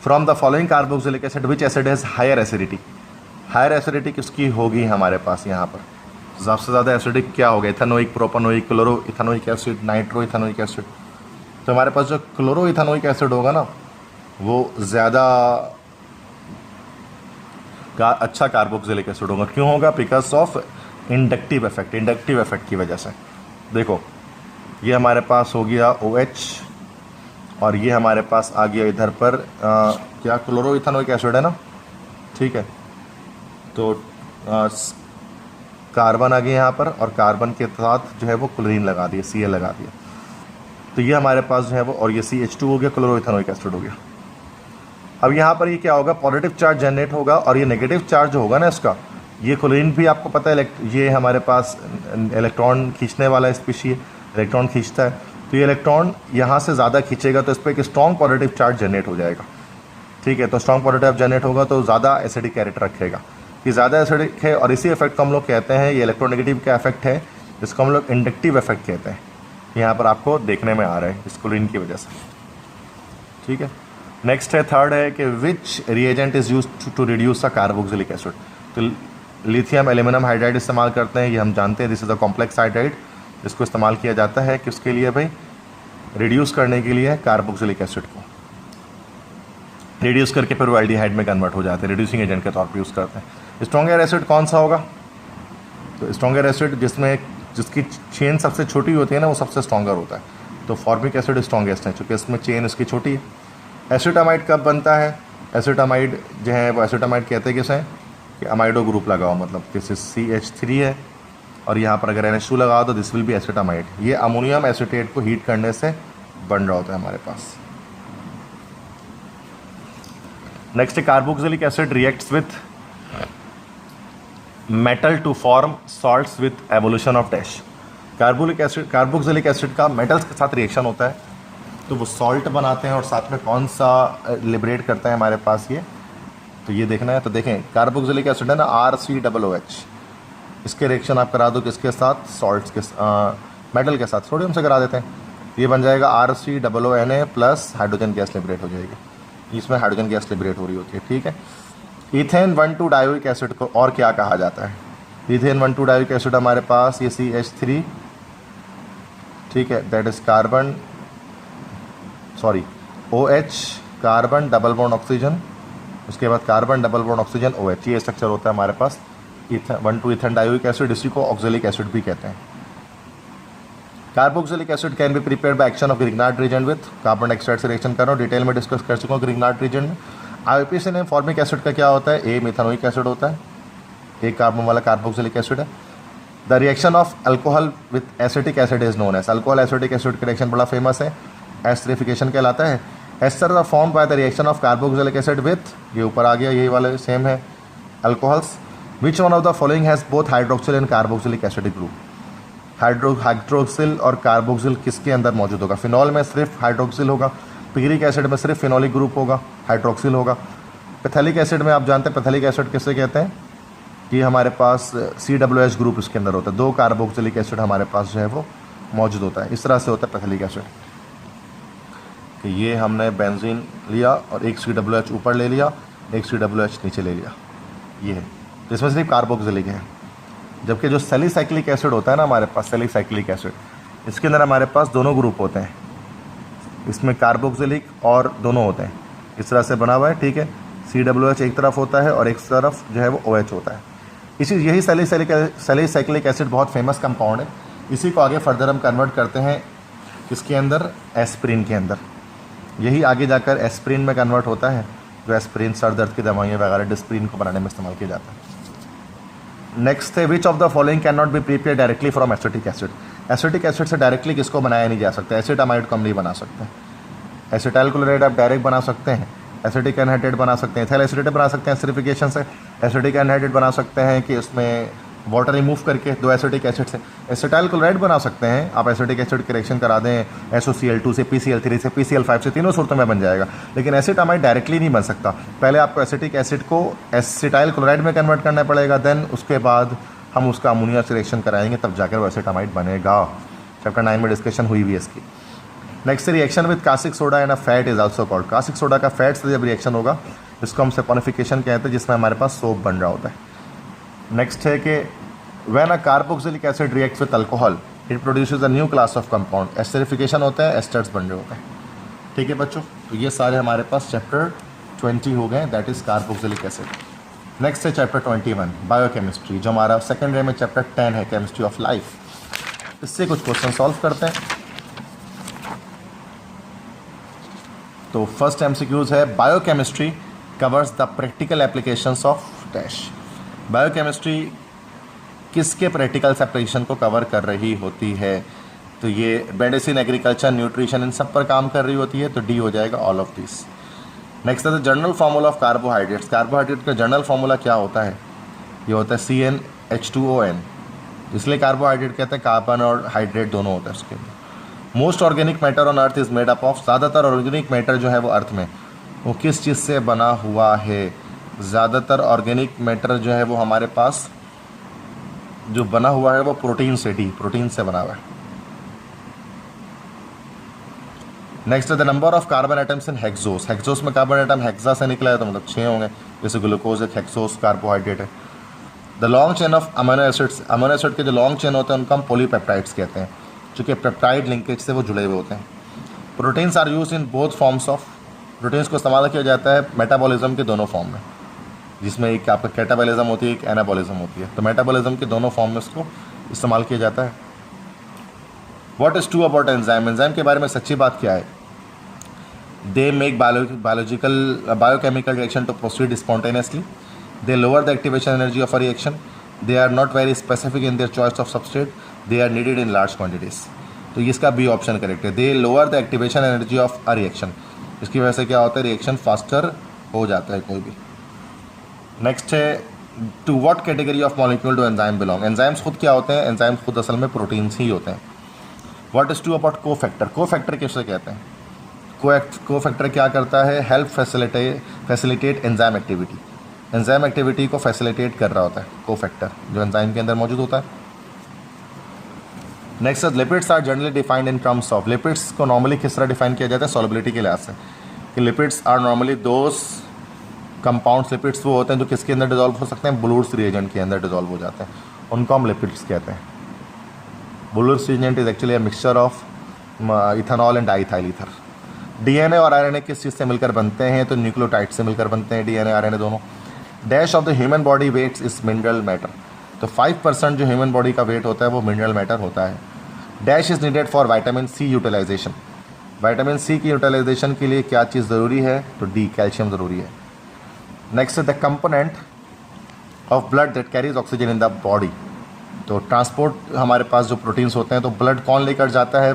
from the following carboxylic acid which acid has higher acidity. Higher acidity किसकी होगी हमारे पास? यहाँ पर सबसे ज़्यादा एसिडिक क्या होगा? Ethanoic, propanoic, chloro ethanoic acid, nitro ethanoic acid. तो हमारे पास जो क्लोरो इथेनोइक एसिड होगा ना, वो ज़्यादा अच्छा कार्बोक्सिलिक एसिड होगा। क्यों होगा? Because of inductive effect, inductive effect की वजह से। देखो ये हमारे पास हो गया OH, और ये हमारे पास आ गया इधर पर क्या क्लोरो इथेनोइक एसिड है ना, ठीक है। तो कार्बन आ गया यहाँ पर, और कार्बन के साथ जो है वो क्लोरीन लगा दिया, Cl लगा दिया। तो ये हमारे पास जो है वो, और ये CH2 हो गया, क्लोरो इथेनोइक एसिड हो गया। अब यहाँ पर ये क्या होगा? पॉजिटिव चार्ज जनरेट होगा, और ये नेगेटिव चार्ज जो होगा ना इसका, ये क्लोरीन भी आपको पता है ये हमारे पास इलेक्ट्रॉन खींचने वाला स्पीशी है, इलेक्ट्रॉन खींचता है। तो ये इलेक्ट्रॉन यहाँ से ज़्यादा खींचेगा तो इस पर एक स्ट्रॉन्ग पॉजिटिव चार्ज जनरेट हो जाएगा, ठीक है। तो स्ट्रॉन्ग पॉजिटिव जनरेट होगा तो ज़्यादा एसिडिक कैरेक्टर रखेगा, ये ज़्यादा एसिडिक है, और इसी इफेक्ट को हम लोग कहते हैं, ये इलेक्ट्रोनेगेटिव का इफेक्ट है, जिसको हम लोग इंडक्टिव इफेक्ट कहते हैं। यहाँ पर आपको देखने में आ रहा है इस क्लोरीन की वजह से, ठीक है। नेक्स्ट है थर्ड है कि which reagent is use to reduce a carboxylic acid. तो लिथियम एल्यूमिनियम हाइड्राइड इस्तेमाल करते हैं, ये हम जानते हैं, this is a complex hydride. इसको इस्तेमाल किया जाता है किसके लिए भाई? रिड्यूस करने के लिए कार्बोक्सिलिक एसिड को, रिड्यूस करके फिर वो एल्डिहाइड में कन्वर्ट हो जाते हैं, रिड्यूसिंग एजेंट के तौर पर यूज़ करते हैं। स्ट्रॉन्गर एसिड कौन सा होगा? तो स्ट्रॉन्गर एसिड जिसमें जिसकी चेन सबसे छोटी होती है ना वो सबसे स्ट्रॉन्गर होता है। तो फॉर्मिक एसिड स्ट्रॉन्गेस्ट है क्योंकि इसमें चेन इसकी छोटी है। एसिटामाइड कब बनता है? एसिटामाइड जो है वो एसिटामाइड कहते हैं किसे कि अमाइडो ग्रुप लगाओ, मतलब दिस इज CH3 है और यहाँ पर अगर NH2 लगाओ तो दिस विल बी एसिटामाइड। ये अमोनियम एसिटेट को हीट करने से बन रहा होता है हमारे पास। Next carboxylic acid reacts with metal to form salts with evolution of dash. Carboxylic acid का मेटल्स के साथ रिएक्शन होता है तो वो सॉल्ट बनाते हैं और साथ में कौन सा लिबरेट करता है हमारे पास ये, तो ये देखना है। तो देखें कार्बोक्सिलिक एसिड है ना RCOOH, इसके रिएक्शन आप करा दो किसके साथ? सॉल्ट्स के मेटल के साथ, सोडियम से करा देते हैं। ये बन जाएगा RCOONA plus hydrogen gas liberate हो जाएगी, इसमें हाइड्रोजन गैस लिबरेट हो रही होती है, ठीक है। इथेन 1,2 डायोइक एसिड को और क्या कहा जाता है? इथेन 1,2 डायोइक एसिड हमारे पास ये CH3, ठीक है, that is OH, carbon double bond oxygen, उसके बाद carbon double bond oxygen OH, ये स्ट्रक्चर होता है हमारे पास 1,2 इथेन डायोइक एसिड, इसी को ऑक्जेलिक एसिड भी कहते हैं। Carboxylic acid can be prepared by action of Grignard reason with carbon dioxide से रिएक्शन कर रहा हूँ, डिटेल में डिस्कस कर चुका हूँ ग्रिग्नार्ड रीजन में। IUPAC ने फॉर्मिक एसिड का क्या होता है? A मिथानोइक एसिड होता है, एक कार्बन वाला कार्बोक्सिलिक एसिड है। The reaction of alcohol with acetic acid is known as, alcohol acetic acid का रिएक्शन बड़ा फेमस है, एस्टरिफिकेशन कहलाता है। Ester are formed by the reaction of carboxylic acid with, ये ऊपर आ गया, यही वाले सेम है, alcohols. Which one of the following has both hydroxyl and carboxylic acidic group? Hydroxyl और कार्बोक्सिल किसके अंदर मौजूद होगा? फिनॉल में सिर्फ हाइड्रोक्सिल होगा, पिरिक एसिड में सिर्फ फिनोलिक ग्रुप होगा, हाइड्रोक्सिल होगा। पैथेलिक एसिड में आप जानते हैं पैथेलिक एसिड किसे कहते हैं कि हमारे पास COOH ग्रुप इसके अंदर होता है, 2 कार्बोक्सिलिक एसिड हमारे पास जो है वो मौजूद होता है। इस तरह से होता है पैथेलिक एसिड कि ये हमने बेंजीन लिया और एक COOH ऊपर ले लिया, एक COOH नीचे ले लिया, ये है, तो इसमें सिर्फ कार्बोक्सिलिक है। जबकि जो सैलिसाइक्लिक एसिड होता है ना हमारे पास, सैलिसाइक्लिक एसिड, इसके अंदर हमारे पास दोनों ग्रुप होते हैं, इसमें कार्बोक्सिलिक और दोनों होते हैं, इस तरह से बना हुआ है, ठीक है। COOH एक तरफ होता है और एक तरफ जो है वो OH होता है। यही सैलिसाइक्लिक एसिड बहुत फेमस कंपाउंड है। इसी को आगे फर्दर हम कन्वर्ट करते हैं किसके अंदर? एस्प्रिन के अंदर। यही आगे जाकर एस्प्रिन में कन्वर्ट होता है, जो एस्प्रिन सर दर्द की दवाइयाँ वगैरह डिस्प्रिन को बनाने में इस्तेमाल किया जाता है। नेक्स्ट है which of the following can not be prepare directly from acetic acid. Acetic acid से डायरेक्टली किसको बनाया नहीं जा सकता? एसिटामाइड को हम नहीं बना सकते। एसिटाइल क्लोराइड आप डायरेक्ट बना सकते हैं, एसिटिक एनहाइड्रेट बना सकते हैं, एथिल एसिडेट बना सकते हैं एसिडिफिकेशन से, एसिटिक एनहाइड्रेट बना सकते हैं कि उसमें वाटर रिमूव करके 2 एसिटिक एसिड से। एसिटाइल क्लोराइड बना सकते हैं आप, एसिटिक एसिड के रिएक्शन करा दें SOCl2 से, PCl3 से, PCl5 से, तीनों सूरतों में बन जाएगा। लेकिन एसिटामाइड डायरेक्टली नहीं बन सकता, पहले आपको एसिटिक एसिड को एसिटाइल क्लोराइड में कन्वर्ट करना पड़ेगा, देन उसके बाद हम उसका अमोनिया से रिएक्शन कराएंगे, तब जाकर वो एसिटामाइड बनेगा। चैप्टर 9 में डिस्कशन हुई हुई है इसकी। Next reaction with caustic soda and a fat is also called. Caustic soda का फैट से जब रिएक्शन होगा इसको हम सैपोनिफिकेशन कहते हैं, जिसमें हमारे पास सोप बन रहा होता है। नेक्स्ट है कि when a carboxylic acid reacts with alcohol it produces a new class of compound. Esterification होता है, एस्टर्स बन रहे होते हैं, ठीक है बच्चों। तो ये सारे हमारे पास चैप्टर 20 हो गए, that is carboxylic acid. Next है चैप्टर 21 बायोकेमिस्ट्री, जो हमारा सेकेंड रे में चैप्टर 10 है, केमिस्ट्री ऑफ लाइफ। इससे कुछ क्वेश्चन सॉल्व करते हैं। तो फर्स्ट MCQs है biochemistry covers the practical applications of dash. Biochemistry किसके प्रैक्टिकल्स एप्लीकेशन को कवर कर रही होती है? तो ये मेडिसिन, एग्रीकल्चर, न्यूट्रिशन, इन सब पर काम कर रही होती है, तो डी हो जाएगा ऑल ऑफ दिस। नेक्स्ट है the general formula of carbohydrates. Carbohydrate का जनरल फार्मूला क्या होता है? ये होता है CnH2ON, इसलिए कार्बोहाइड्रेट कहते हैं, कार्बन और हाइड्रेट दोनों होता है उसके अंदर। Most organic matter on earth is made up of. ज़्यादातर ऑर्गेनिक मैटर जो है वो अर्थ में वो किस चीज़ से बना हुआ है? ज़्यादातर ऑर्गेनिक मैटर जो है वो हमारे पास जो बना हुआ है वो प्रोटीन से, डी प्रोटीन से बना हुआ है। नेक्स्ट है the number of carbon atoms in hexose. Hexose में कार्बन एटम हेक्सा से निकला है तो मतलब 6 होंगे, जैसे ग्लूकोज एक हेक्सोस कार्बोहाइड्रेट है। The long chain of amino acids, amino acid के जो लॉन्ग चेन होते हैं उनको हम पॉलीपेप्टाइड्स कहते हैं, चूँकि पेप्टाइड लिंकेज से वो जुड़े हुए होते हैं। Proteins are use in both forms of, proteins को इस्तेमाल किया जाता है मेटाबॉलिज्म के दोनों फॉर्म में, जिसमें एक आपका कैटाबॉलिज्म होती है, एक एनाबॉलिज्म होती है। तो मेटाबॉलिज्म के दोनों फॉर्म में इसको इस्तेमाल किया जाता है। What is true about enzyme, enzyme के बारे में सच्ची बात क्या है? They make biochemical reaction to proceed spontaneously, they lower the activation energy of a reaction, they are not very specific in their choice of substrate, they are needed in large quantities. तो इसका B option correct है, they lower the activation energy of a reaction. इसकी वजह से क्या होता है, reaction faster हो जाता है कोई भी। नेक्स्ट है, to what category of molecule do enzyme belong, enzymes खुद क्या होते हैं? एंजाइम्स खुद असल में प्रोटीन्स ही होते हैं। व्हाट इज ट्रू अबाउट को फैक्टर, को फैक्टर किसे कहते हैं? को फैक्टर क्या करता है? Help facilitate enzyme activity, enzyme activity को फैसिलिटेट कर रहा होता है को फैक्टर, जो एंजाइम के अंदर मौजूद होता है। Next, lipids are generally defined in terms of, lipids को नॉर्मली किस तरह डिफाइन किया जाता है? सॉल्युबिलिटी के लिहाज से, कि lipids are normally those compounds, lipids वो होते हैं जो किसके अंदर डिजॉल्व हो सकते हैं? बुलूर्स रिएजेंट के अंदर डिजॉल्व हो जाते हैं, उनको हम लिपिड्स कहते हैं। Bloor's reagent is actually a mixture of ethanol and diethyl ether. DNA और आरएनए किस चीज़ से मिलकर बनते हैं? तो न्यूक्लियोटाइड से मिलकर बनते हैं डीएनए आरएनए दोनों। Dash of the human body weights is mineral matter, तो 5% जो ह्यूमन बॉडी का वेट होता है वो मिनरल मैटर होता है। Dash is needed for vitamin C utilisation, vitamin C की यूटिलाइजेशन के लिए क्या चीज़ ज़रूरी है? तो डी, कैल्शियम ज़रूरी है। Next the component of blood that carries oxygen in the body, तो ट्रांसपोर्ट हमारे पास जो प्रोटीन्स होते हैं, तो ब्लड कौन लेकर जाता है?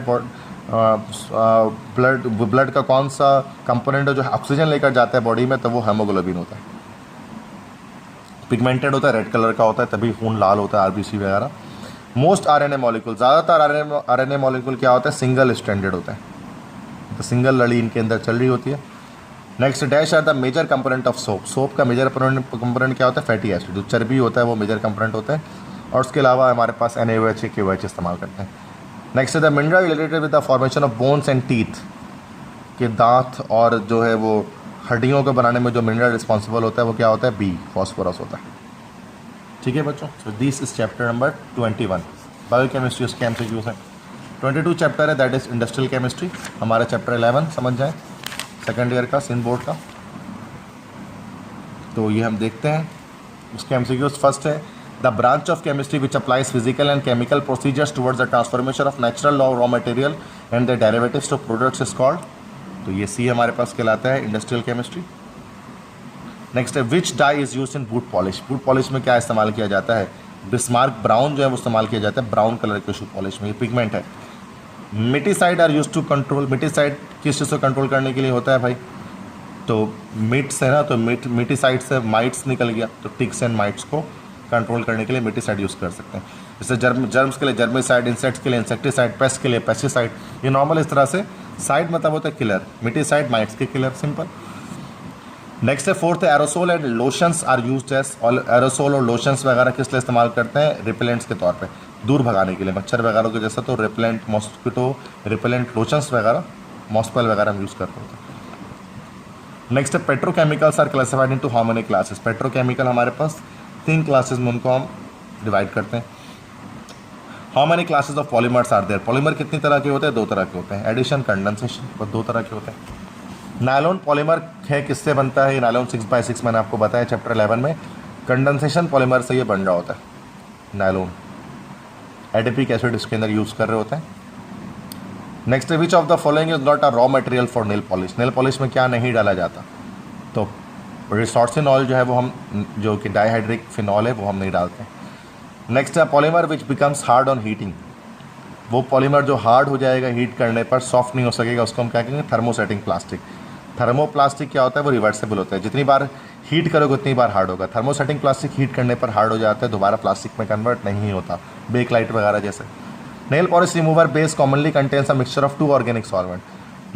ब्लड का कौन सा कंपोनेंट है जो ऑक्सीजन लेकर जाता है बॉडी में? तो वो हेमोग्लोबिन होता है। पिगमेंटेड होता है, रेड कलर का होता है, तभी खून लाल होता है, आरबीसी वगैरह। मोस्ट आरएनए मॉलिक्यूल, ज़्यादातर आरएनए मॉलिक्यूल क्या होता है? सिंगल स्ट्रैंडेड होता है, तो सिंगल लड़ी इनके अंदर चल रही होती है। Next, dash are the major component of soap, soap का मेजर कंपोनेंट क्या होता है? फैटी एसिड, जो चर्बी होता है वो मेजर कंपोनेंट होता है, और उसके अलावा हमारे पास NaOH KOH इस्तेमाल करते हैं। Next the mineral related with the formation of bones and teeth, के दांत और जो है वो हड्डियों को बनाने में जो मिनरल रिस्पॉन्सिबल होता है वो क्या होता है? बी, फॉस्फोरस होता है। ठीक है बच्चों, so this is chapter number 21 biochemistry, उसके MCQs है। 22 चैप्टर है, दैट इज इंडस्ट्रियल केमिस्ट्री, हमारा चैप्टर 11 समझ जाए, सेकेंड ईयर का सिंध बोर्ड का। तो ये हम देखते हैं उसके MCQs। फर्स्ट है, the branch of chemistry which applies physical and chemical procedures towards the transformation of natural raw material and the derivatives to products is called, तो ये सी हमारे पास कहलाता है इंडस्ट्रियल केमिस्ट्री। नेक्स्ट है, which dye is used in boot polish, boot polish में क्या इस्तेमाल किया जाता है? बिस्मार्क ब्राउन जो है वो इस्तेमाल किया जाता है ब्राउन कलर के शू पॉलिश में, ये पिगमेंट है। मिटीसाइड आर यूज टू कंट्रोल, मिटीसाइड किस चीज़ को कंट्रोल करने के लिए होता है भाई? तो मिट्स है ना, तो मिटीसाइड से माइट्स निकल गया, तो टिक्स एंड माइट्स को कंट्रोल करने के लिए मिटीसाइड यूज़ कर सकते हैं। जैसे जर्म्स के लिए जर्मिसाइड, इंसेक्ट्स के लिए इंसेक्टिसाइड, पेस्ट के लिए पेस्टिसाइड, ये नॉर्मल इस तरह से। साइड मतलब होता है किलर, मिटीसाइड माइट्स के किलर, सिंपल। नेक्स्ट है, फोर्थ है, aerosol and lotions are used as, और एरोसोल और लोशंस वगैरह किस लिए इस्तेमाल करते हैं? रिपेलेंट्स के तौर पे, दूर भगाने के लिए मच्छर वगैरह के जैसा, तो रिपेलेंट, मॉस्किटो रिपेलेंट लोशंस वगैरह, मॉस्पेल वगैरह हम यूज़ करते हैं। नेक्स्ट है, petrochemicals are classified into how many classes, petrochemical हमारे पास 3 क्लासेस में उनको हम डिवाइड करते हैं। How many classes of polymers are there, polymer कितनी तरह के होते हैं? 2 तरह के होते हैं, एडिशन, कंडेंसेशन, बस 2 तरह के होते हैं। नायलॉन पॉलीमर है, किससे बनता है? नायलॉन 6x6 मैंने आपको बताया चैप्टर 11 में, कंडेंसेशन पॉलीमर से ये बन रहा होता है नायलॉन, एडिपिक एसिड इसके अंदर यूज़ कर रहे होते हैं। Next, which of the following is not a raw material for nail polish, nail polish में क्या नहीं डाला जाता? तो रिसोर्सिनॉल जो है वो हम, जो कि डाइहाइड्रिक फिनॉल है, वो हम नहीं डालते। नेक्स्ट है, polymer which becomes hard on heating, वो पॉलीमर जो हार्ड हो जाएगा हीट करने पर, सॉफ्ट नहीं हो सकेगा, उसको हम क्या कहेंगे? Thermosetting plastic. थर्मोप्लास्टिक क्या होता है? वो रिवर्सेबल होता है, जितनी बार हीट करोगे उतनी बार हार्ड होगा। थर्मोसेटिंग प्लास्टिक हीट करने पर हार्ड हो जाता है, दोबारा प्लास्टिक में कन्वर्ट नहीं होता, बेकलाइट वगैरह जैसे। Nail polish remover base commonly contains a mixture of 2 organic solvent,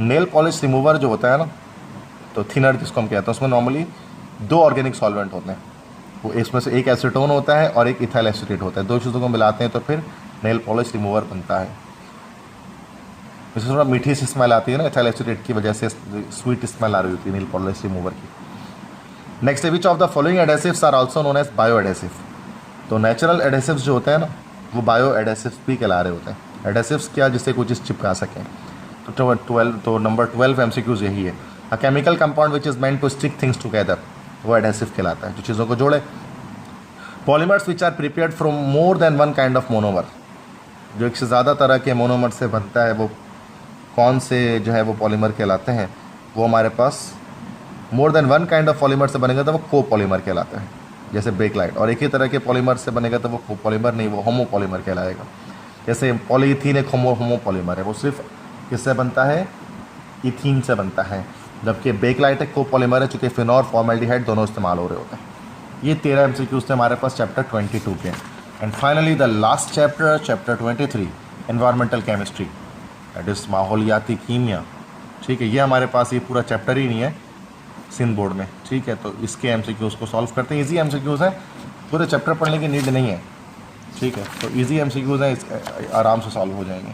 nail polish remover जो होता है ना, तो थिनर जिसको हम कहते हैं, उसमें नॉर्मली 2 ऑर्गेनिक सॉल्वेंट होते हैं, वो इसमें से एक एसीटोन होता है और एक इथाइल एसीटेट होता है, 2 चीज़ों को मिलाते हैं तो फिर नेल पॉलिश रिमूवर बनता है। इसमें थोड़ा मीठी सी स्मेल आती है ना, इथाइल एसीटेट की वजह से स्वीट स्मेल आ रही होती है नेल पॉलिश रिमूवर की। Next, which of the following adhesives are also known as bio adhesive, तो नेचुरल एडेसिव्स जो होते हैं ना वो बायो एडेसिव्स भी कहला रहे होते हैं। एडेसिव्स क्या? जिससे कोई चीज़ चिपका सकें। तो नंबर 12 MCQs यही है। A chemical compound which is meant to stick things together, वो एडेसिव कहलाता है, जो चीज़ों को जोड़े। Polymers which are prepared from more than 1 kind of monomer, जो एक से ज़्यादा तरह के मोनोमर से बनता है वो कौन से जो है वो पॉलीमर कहलाते हैं, वो हमारे पास more than one kind of polymer से बनेगा तो वो को पॉलीमर कहलाता है, जैसे बेकलाइट। और एक ही तरह के पॉलीमर से बनेगा तो वो को पॉलीमर नहीं, वो होमो पॉलीमर कहलाएगा। जैसे पॉलीथीन एक होमो पॉलीमर है, वो सिर्फ किससे बनता है, इथीन से बनता है, जबकि बेकलाइट एक को पॉलीमर है, चूँकि फिनॉल फॉर्मेल्डिहाइड दोनों इस्तेमाल हो रहे होते हैं। ये 13 MCQs थे हमारे पास चैप्टर 22 के। And finally the last chapter, chapter 23, environmental chemistry, that is माहौलियाती कीमिया। ठीक है, ये हमारे पास ये पूरा चैप्टर ही नहीं है सिंध बोर्ड में। ठीक है, तो इसके MCQs को सॉल्व करते हैं। ईजी MCQs हैं, पूरे चैप्टर पढ़ने की नीड नहीं है। ठीक है, तो ईजी MCQs हैं, आराम से सॉल्व हो जाएंगे।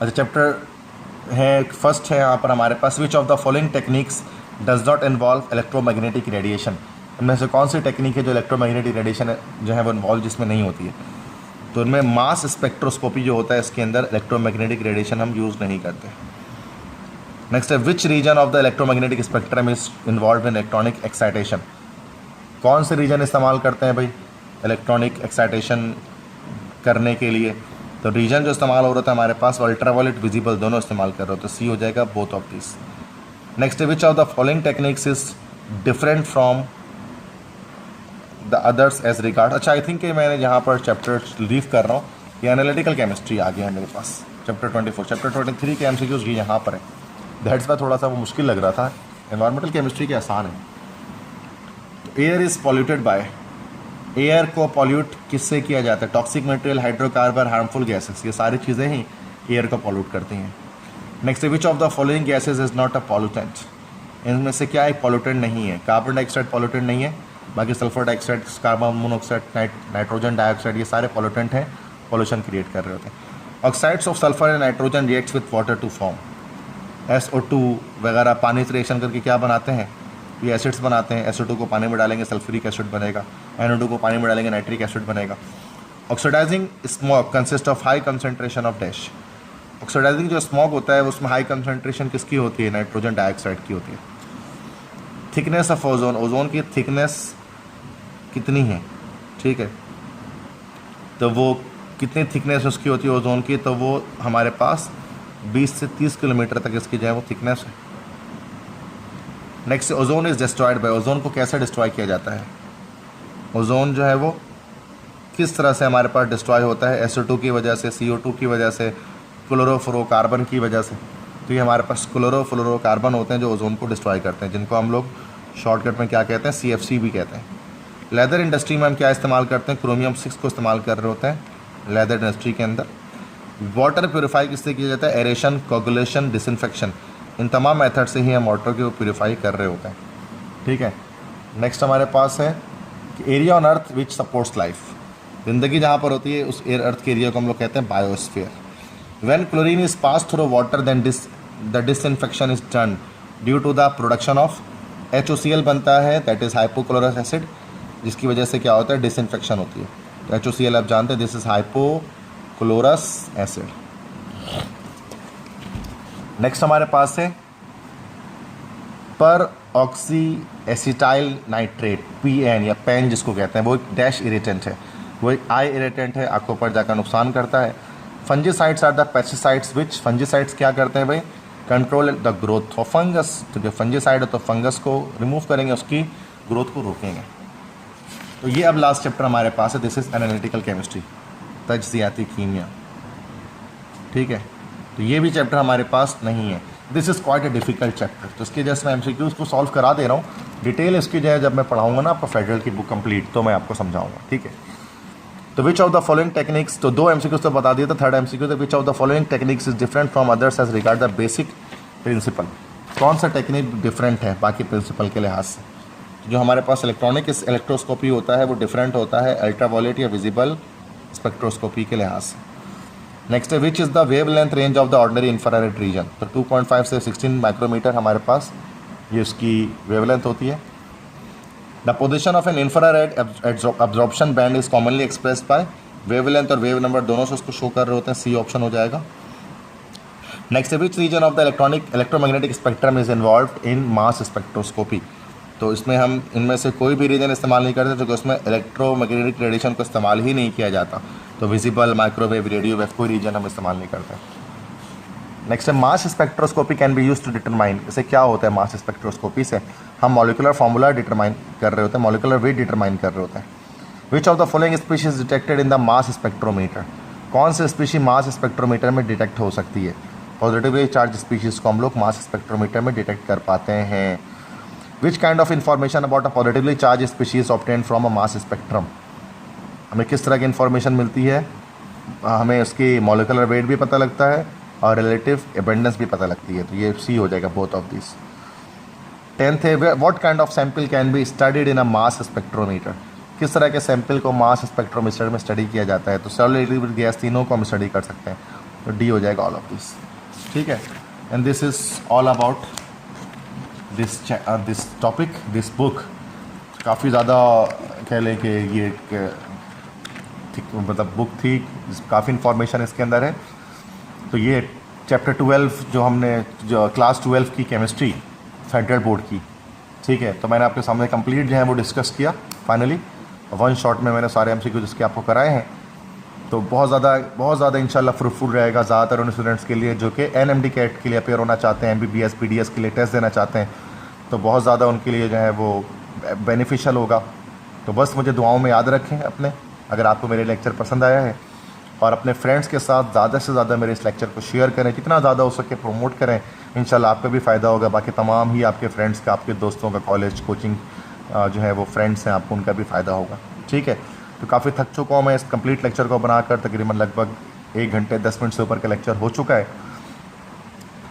अच्छा, चैप्टर है फर्स्ट है यहाँ पर हमारे पास, which of the following techniques does not involve electromagnetic radiation. इनमें से कौन सी टेक्निक है जो इलेक्ट्रोमैग्नेटिक रेडिएशन जो है वो इन्वॉल्व जिसमें नहीं होती है। तो इनमें मास स्पेक्ट्रोस्कोपी जो होता है इसके अंदर इलेक्ट्रोमैग्नेटिक रेडिएशन हम यूज़ नहीं करते। नेक्स्ट है, which region of the electromagnetic spectrum is involve in electronic excitation. कौन से रीजन इस्तेमाल करते हैं भाई इलेक्ट्रॉनिक एक्साइटेशन करने के लिए। तो रीजन जो इस्तेमाल हो रहा था हमारे पास अल्ट्रावायलेट विजिबल दोनों इस्तेमाल कर रहे हो, तो सी हो जाएगा both of this. Next, which of the following techniques is different from the others as regard. अच्छा, आई थिंक कि मैं यहाँ पर चैप्टर लीव कर रहा हूँ, ये एनालिटिकल केमिस्ट्री आ गया है मेरे पास चैप्टर 24। चैप्टर 23 के MCQs ये यहाँ पर है, दैट्स वाई थोड़ा सा वो मुश्किल लग रहा था। एनवायरमेंटल केमिस्ट्री के आसान है। तो air is polluted by, air को पॉल्यूट किससे किया जाता है, toxic material, hydrocarbon, harmful gases, ये सारी चीज़ें ही एयर को पॉल्यूट करती हैं। Next, which of the following gases is not a pollutant. इनमें से क्या एक पॉल्यूटेंट नहीं है। कार्बन डाइऑक्साइड पॉल्यूटेंट नहीं है, बाकी sulphur dioxide, carbon monoxide, nitrogen dioxide, ये सारे पॉल्यूटेंट हैं, पॉल्यूशन क्रिएट कर रहे होते हैं। Oxides of sulphur and nitrogen reacts with water to form SO2 वगैरह। पानी से रिएक्शन करके क्या बनाते हैं, ये एसिड्स बनाते हैं। SO2 को पानी में डालेंगे सल्फ्यूरिक एसिड बनेगा, NO2 को पानी में डालेंगे नाइट्रिक एसिड बनेगा। Oxidising smoke consist of high concentration of dash. Oxidising जो स्मोक होता है उसमें हाई कंसनट्रेशन किसकी होती है, नाइट्रोजन डाइऑक्साइड की होती है। थिकनेस ऑफ ओजोन, ओजोन की थिकनेस कितनी है, ठीक है, तो वो कितनी थिकनेस उसकी होती है ओजोन की, तो वो हमारे पास 20 से 30 किलोमीटर तक इसकी जो है वो थिकनेस है। Next, ozone is destroyed by, ozone को कैसे डिस्ट्रॉय किया जाता है। ओजोन जो है वो किस तरह से हमारे पास डिस्ट्रॉय होता है, SO2 की वजह से, CO2 की वजह से, क्लोरोफ्लोरोकार्बन की वजह से। तो ये हमारे पास क्लोरोफ्लोरोकार्बन होते हैं जो ओजोन को डिस्ट्रॉय करते हैं, जिनको हम लोग शॉर्टकट में क्या कहते हैं, CFC भी कहते हैं। लेदर इंडस्ट्री में हम क्या इस्तेमाल करते हैं, क्रोमियम 6 को इस्तेमाल कर रहे होते हैं लेदर इंडस्ट्री के अंदर। वाटर प्योरीफाई किससे किया जाता है, एरेशन, कोगुलेशन, डिसइंफेक्शन, इन तमाम मेथड से ही हम वाटर को प्योरीफाई कर रहे होते हैं। ठीक है, नेक्स्ट हमारे पास है कि area on earth which supports life, ज़िंदगी जहाँ पर होती है उस अर्थ के एरिया को हम लोग कहते हैं biosphere. When chlorine is pass through water then the disinfection is done due to the production of HOCl बनता है, दैट इज़ हाइपोक्लोरस एसिड, जिसकी वजह से क्या होता है, डिसइंफेक्शन होती है। तो HOCl आप जानते हैं, this is hypochlorous acid. Next हमारे पास है पर ऑक्सी एसिटाइल नाइट्रेट, PN या पेन जिसको कहते हैं, वो एक डैश इरिटेंट है, वो एक आई इरिटेंट है, आंखों पर जाकर नुकसान करता है। Fungicides are the pesticides which, fungicides क्या करते हैं भाई, control the growth of fungus. तो जो फंजीसाइड है तो फंगस को रिमूव करेंगे, उसकी ग्रोथ को रोकेंगे। तो ये अब लास्ट चैप्टर हमारे पास है, दिस इज एनालिटिकल केमिस्ट्री, तज्जियाती कीमिया। ठीक है, तो ये भी चैप्टर हमारे पास नहीं है, this is quite a difficult chapter. तो इसके जैसे मैं MCQs को सॉल्व करा दे रहा हूँ, डिटेल इसकी जो है जब मैं पढ़ाऊँगा ना आपको फेडरल की बुक कंप्लीट, तो मैं आपको समझाऊँगा। ठीक है, तो which of the following techniques, तो 2 MCQs तो बता दिया था, थर्ड MCQ तो which of the following techniques is different from others as regard the basic principle. कौन सा टेक्निक डिफरेंट है बाकी प्रिंसिपल के लिहाज से। जो हमारे पास इलेक्ट्रॉनिक इलेक्ट्रोस्कोपी होता है वो डिफरेंट होता है अल्ट्रावायलेट या विजिबल स्पेक्ट्रोस्कोपी के लिहाज से। नेक्स्ट है which is the wave length range of the ordinary infrared reason. तो 2.5 से 16 माइक्रोमीटर हमारे पास ये उसकी वेव लेंथ होती है। The position of an infrared absorption band is commonly expressed by wavelength और वेव नंबर दोनों से उसको शो कर रहे होते हैं, सी ऑप्शन हो जाएगा। नेक्स्ट है which region of the electromagnetic spectrum is involve in mass spectroscopy. तो इसमें हम इनमें से कोई भी रीजन इस्तेमाल नहीं करते क्योंकि उसमें इलेक्ट्रोमैग्नेटिक रेडिएशन को इस्तेमाल ही नहीं किया जाता। तो विजिबल, माइक्रोवेव, रेडियो वेव कोई रीजन हम इस्तेमाल नहीं करते। नेक्स्ट है mass spectroscopy can be use to determine. इसे क्या होता है मास स्पेक्ट्रोस्कोपी से? हम मॉलिकुलर फार्मूला डिटरमाइन कर रहे होते हैं, मॉलिकुलर वेट डिटरमाइन कर रहे होते हैं। विच of the following species detected in the mass spectrometer? कौन से स्पीशी मास स्पेक्ट्रोमीटर में डिटेक्ट हो सकती है? पॉजिटिवली चार्ज स्पीशीज को हम लोग मास स्पेक्ट्रोमीटर में डिटेक्ट कर पाते हैं। Which kind of information about a positively charge species obtain from a mass spectrum? हमें किस तरह की इन्फॉर्मेशन मिलती है? हमें उसकी मॉलिकुलर वेट भी पता लगता है और रिलेटिव एबंडेंस भी पता लगती है, तो ये सी हो जाएगा बोथ ऑफ दिस। 10th है what kind of sample can be studied in a mass spectrometer? किस तरह के सैंपल को मास स्पेक्ट्रोमीटर में स्टडी किया जाता है? तो सॉलिड, लिक्विड, गैस तीनों को हम स्टडी कर सकते हैं, तो डी हो जाएगा ऑल ऑफ दिस। ठीक है, and this is all about this topic, this book. काफ़ी ज़्यादा कह लें कि ये मतलब बुक थी, काफ़ी इन्फॉर्मेशन इसके अंदर है। तो ये चैप्टर 12 जो हमने जो क्लास 12 की केमिस्ट्री फेडरल बोर्ड की, ठीक है, तो मैंने आपके सामने कंप्लीट जो है वो डिस्कस किया फाइनली वन शॉट में। मैंने सारे एमसीक्यू जिसके आपको कराए हैं, तो बहुत ज़्यादा इंशाल्लाह फ्रूटफुल रहेगा ज़्यादातर उन स्टूडेंट्स के लिए जो कि एनएमडी कैट के लिए अपेयर होना चाहते हैं, एमबीबीएस पीडीएस के लिए टेस्ट देना चाहते हैं, तो बहुत ज़्यादा उनके लिए जो है वो बेनिफिशियल होगा। तो बस मुझे दुआओं में याद रखें अपने। अगर आपको मेरे लेक्चर पसंद आया है और अपने फ्रेंड्स के साथ ज़्यादा से ज़्यादा मेरे इस लेक्चर को शेयर करें, जितना ज़्यादा हो सके प्रमोट करें, इंशाल्लाह आपका भी फ़ायदा होगा। बाकी तमाम ही आपके फ्रेंड्स का, आपके दोस्तों का, कॉलेज कोचिंग जो है वो फ्रेंड्स हैं, आपको उनका भी फ़ायदा होगा। ठीक है, तो काफ़ी थक चुका हूँ मैं इस कंप्लीट लेक्चर को बनाकर। तकरीबन लगभग 1 घंटे 10 मिनट से ऊपर का लेक्चर हो चुका है।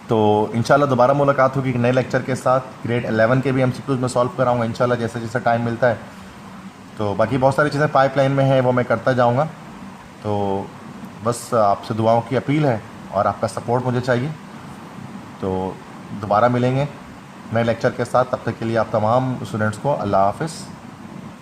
तो इंशाल्लाह दोबारा मुलाकात होगी नए लेक्चर के साथ। ग्रेड 11 के भी एमसीक्यूज़ में सॉल्व कराऊँगा इंशाल्लाह जैसे जैसे टाइम मिलता है। तो बाकी बहुत सारी चीज़ें पाइपलाइन में हैं, वो मैं करता जाऊँगा। तो बस आपसे दुआओं की अपील है और आपका सपोर्ट मुझे चाहिए। तो दोबारा मिलेंगे नए लेक्चर के साथ, तब तक के लिए आप तमाम स्टूडेंट्स को अल्लाह हाफ़िज़।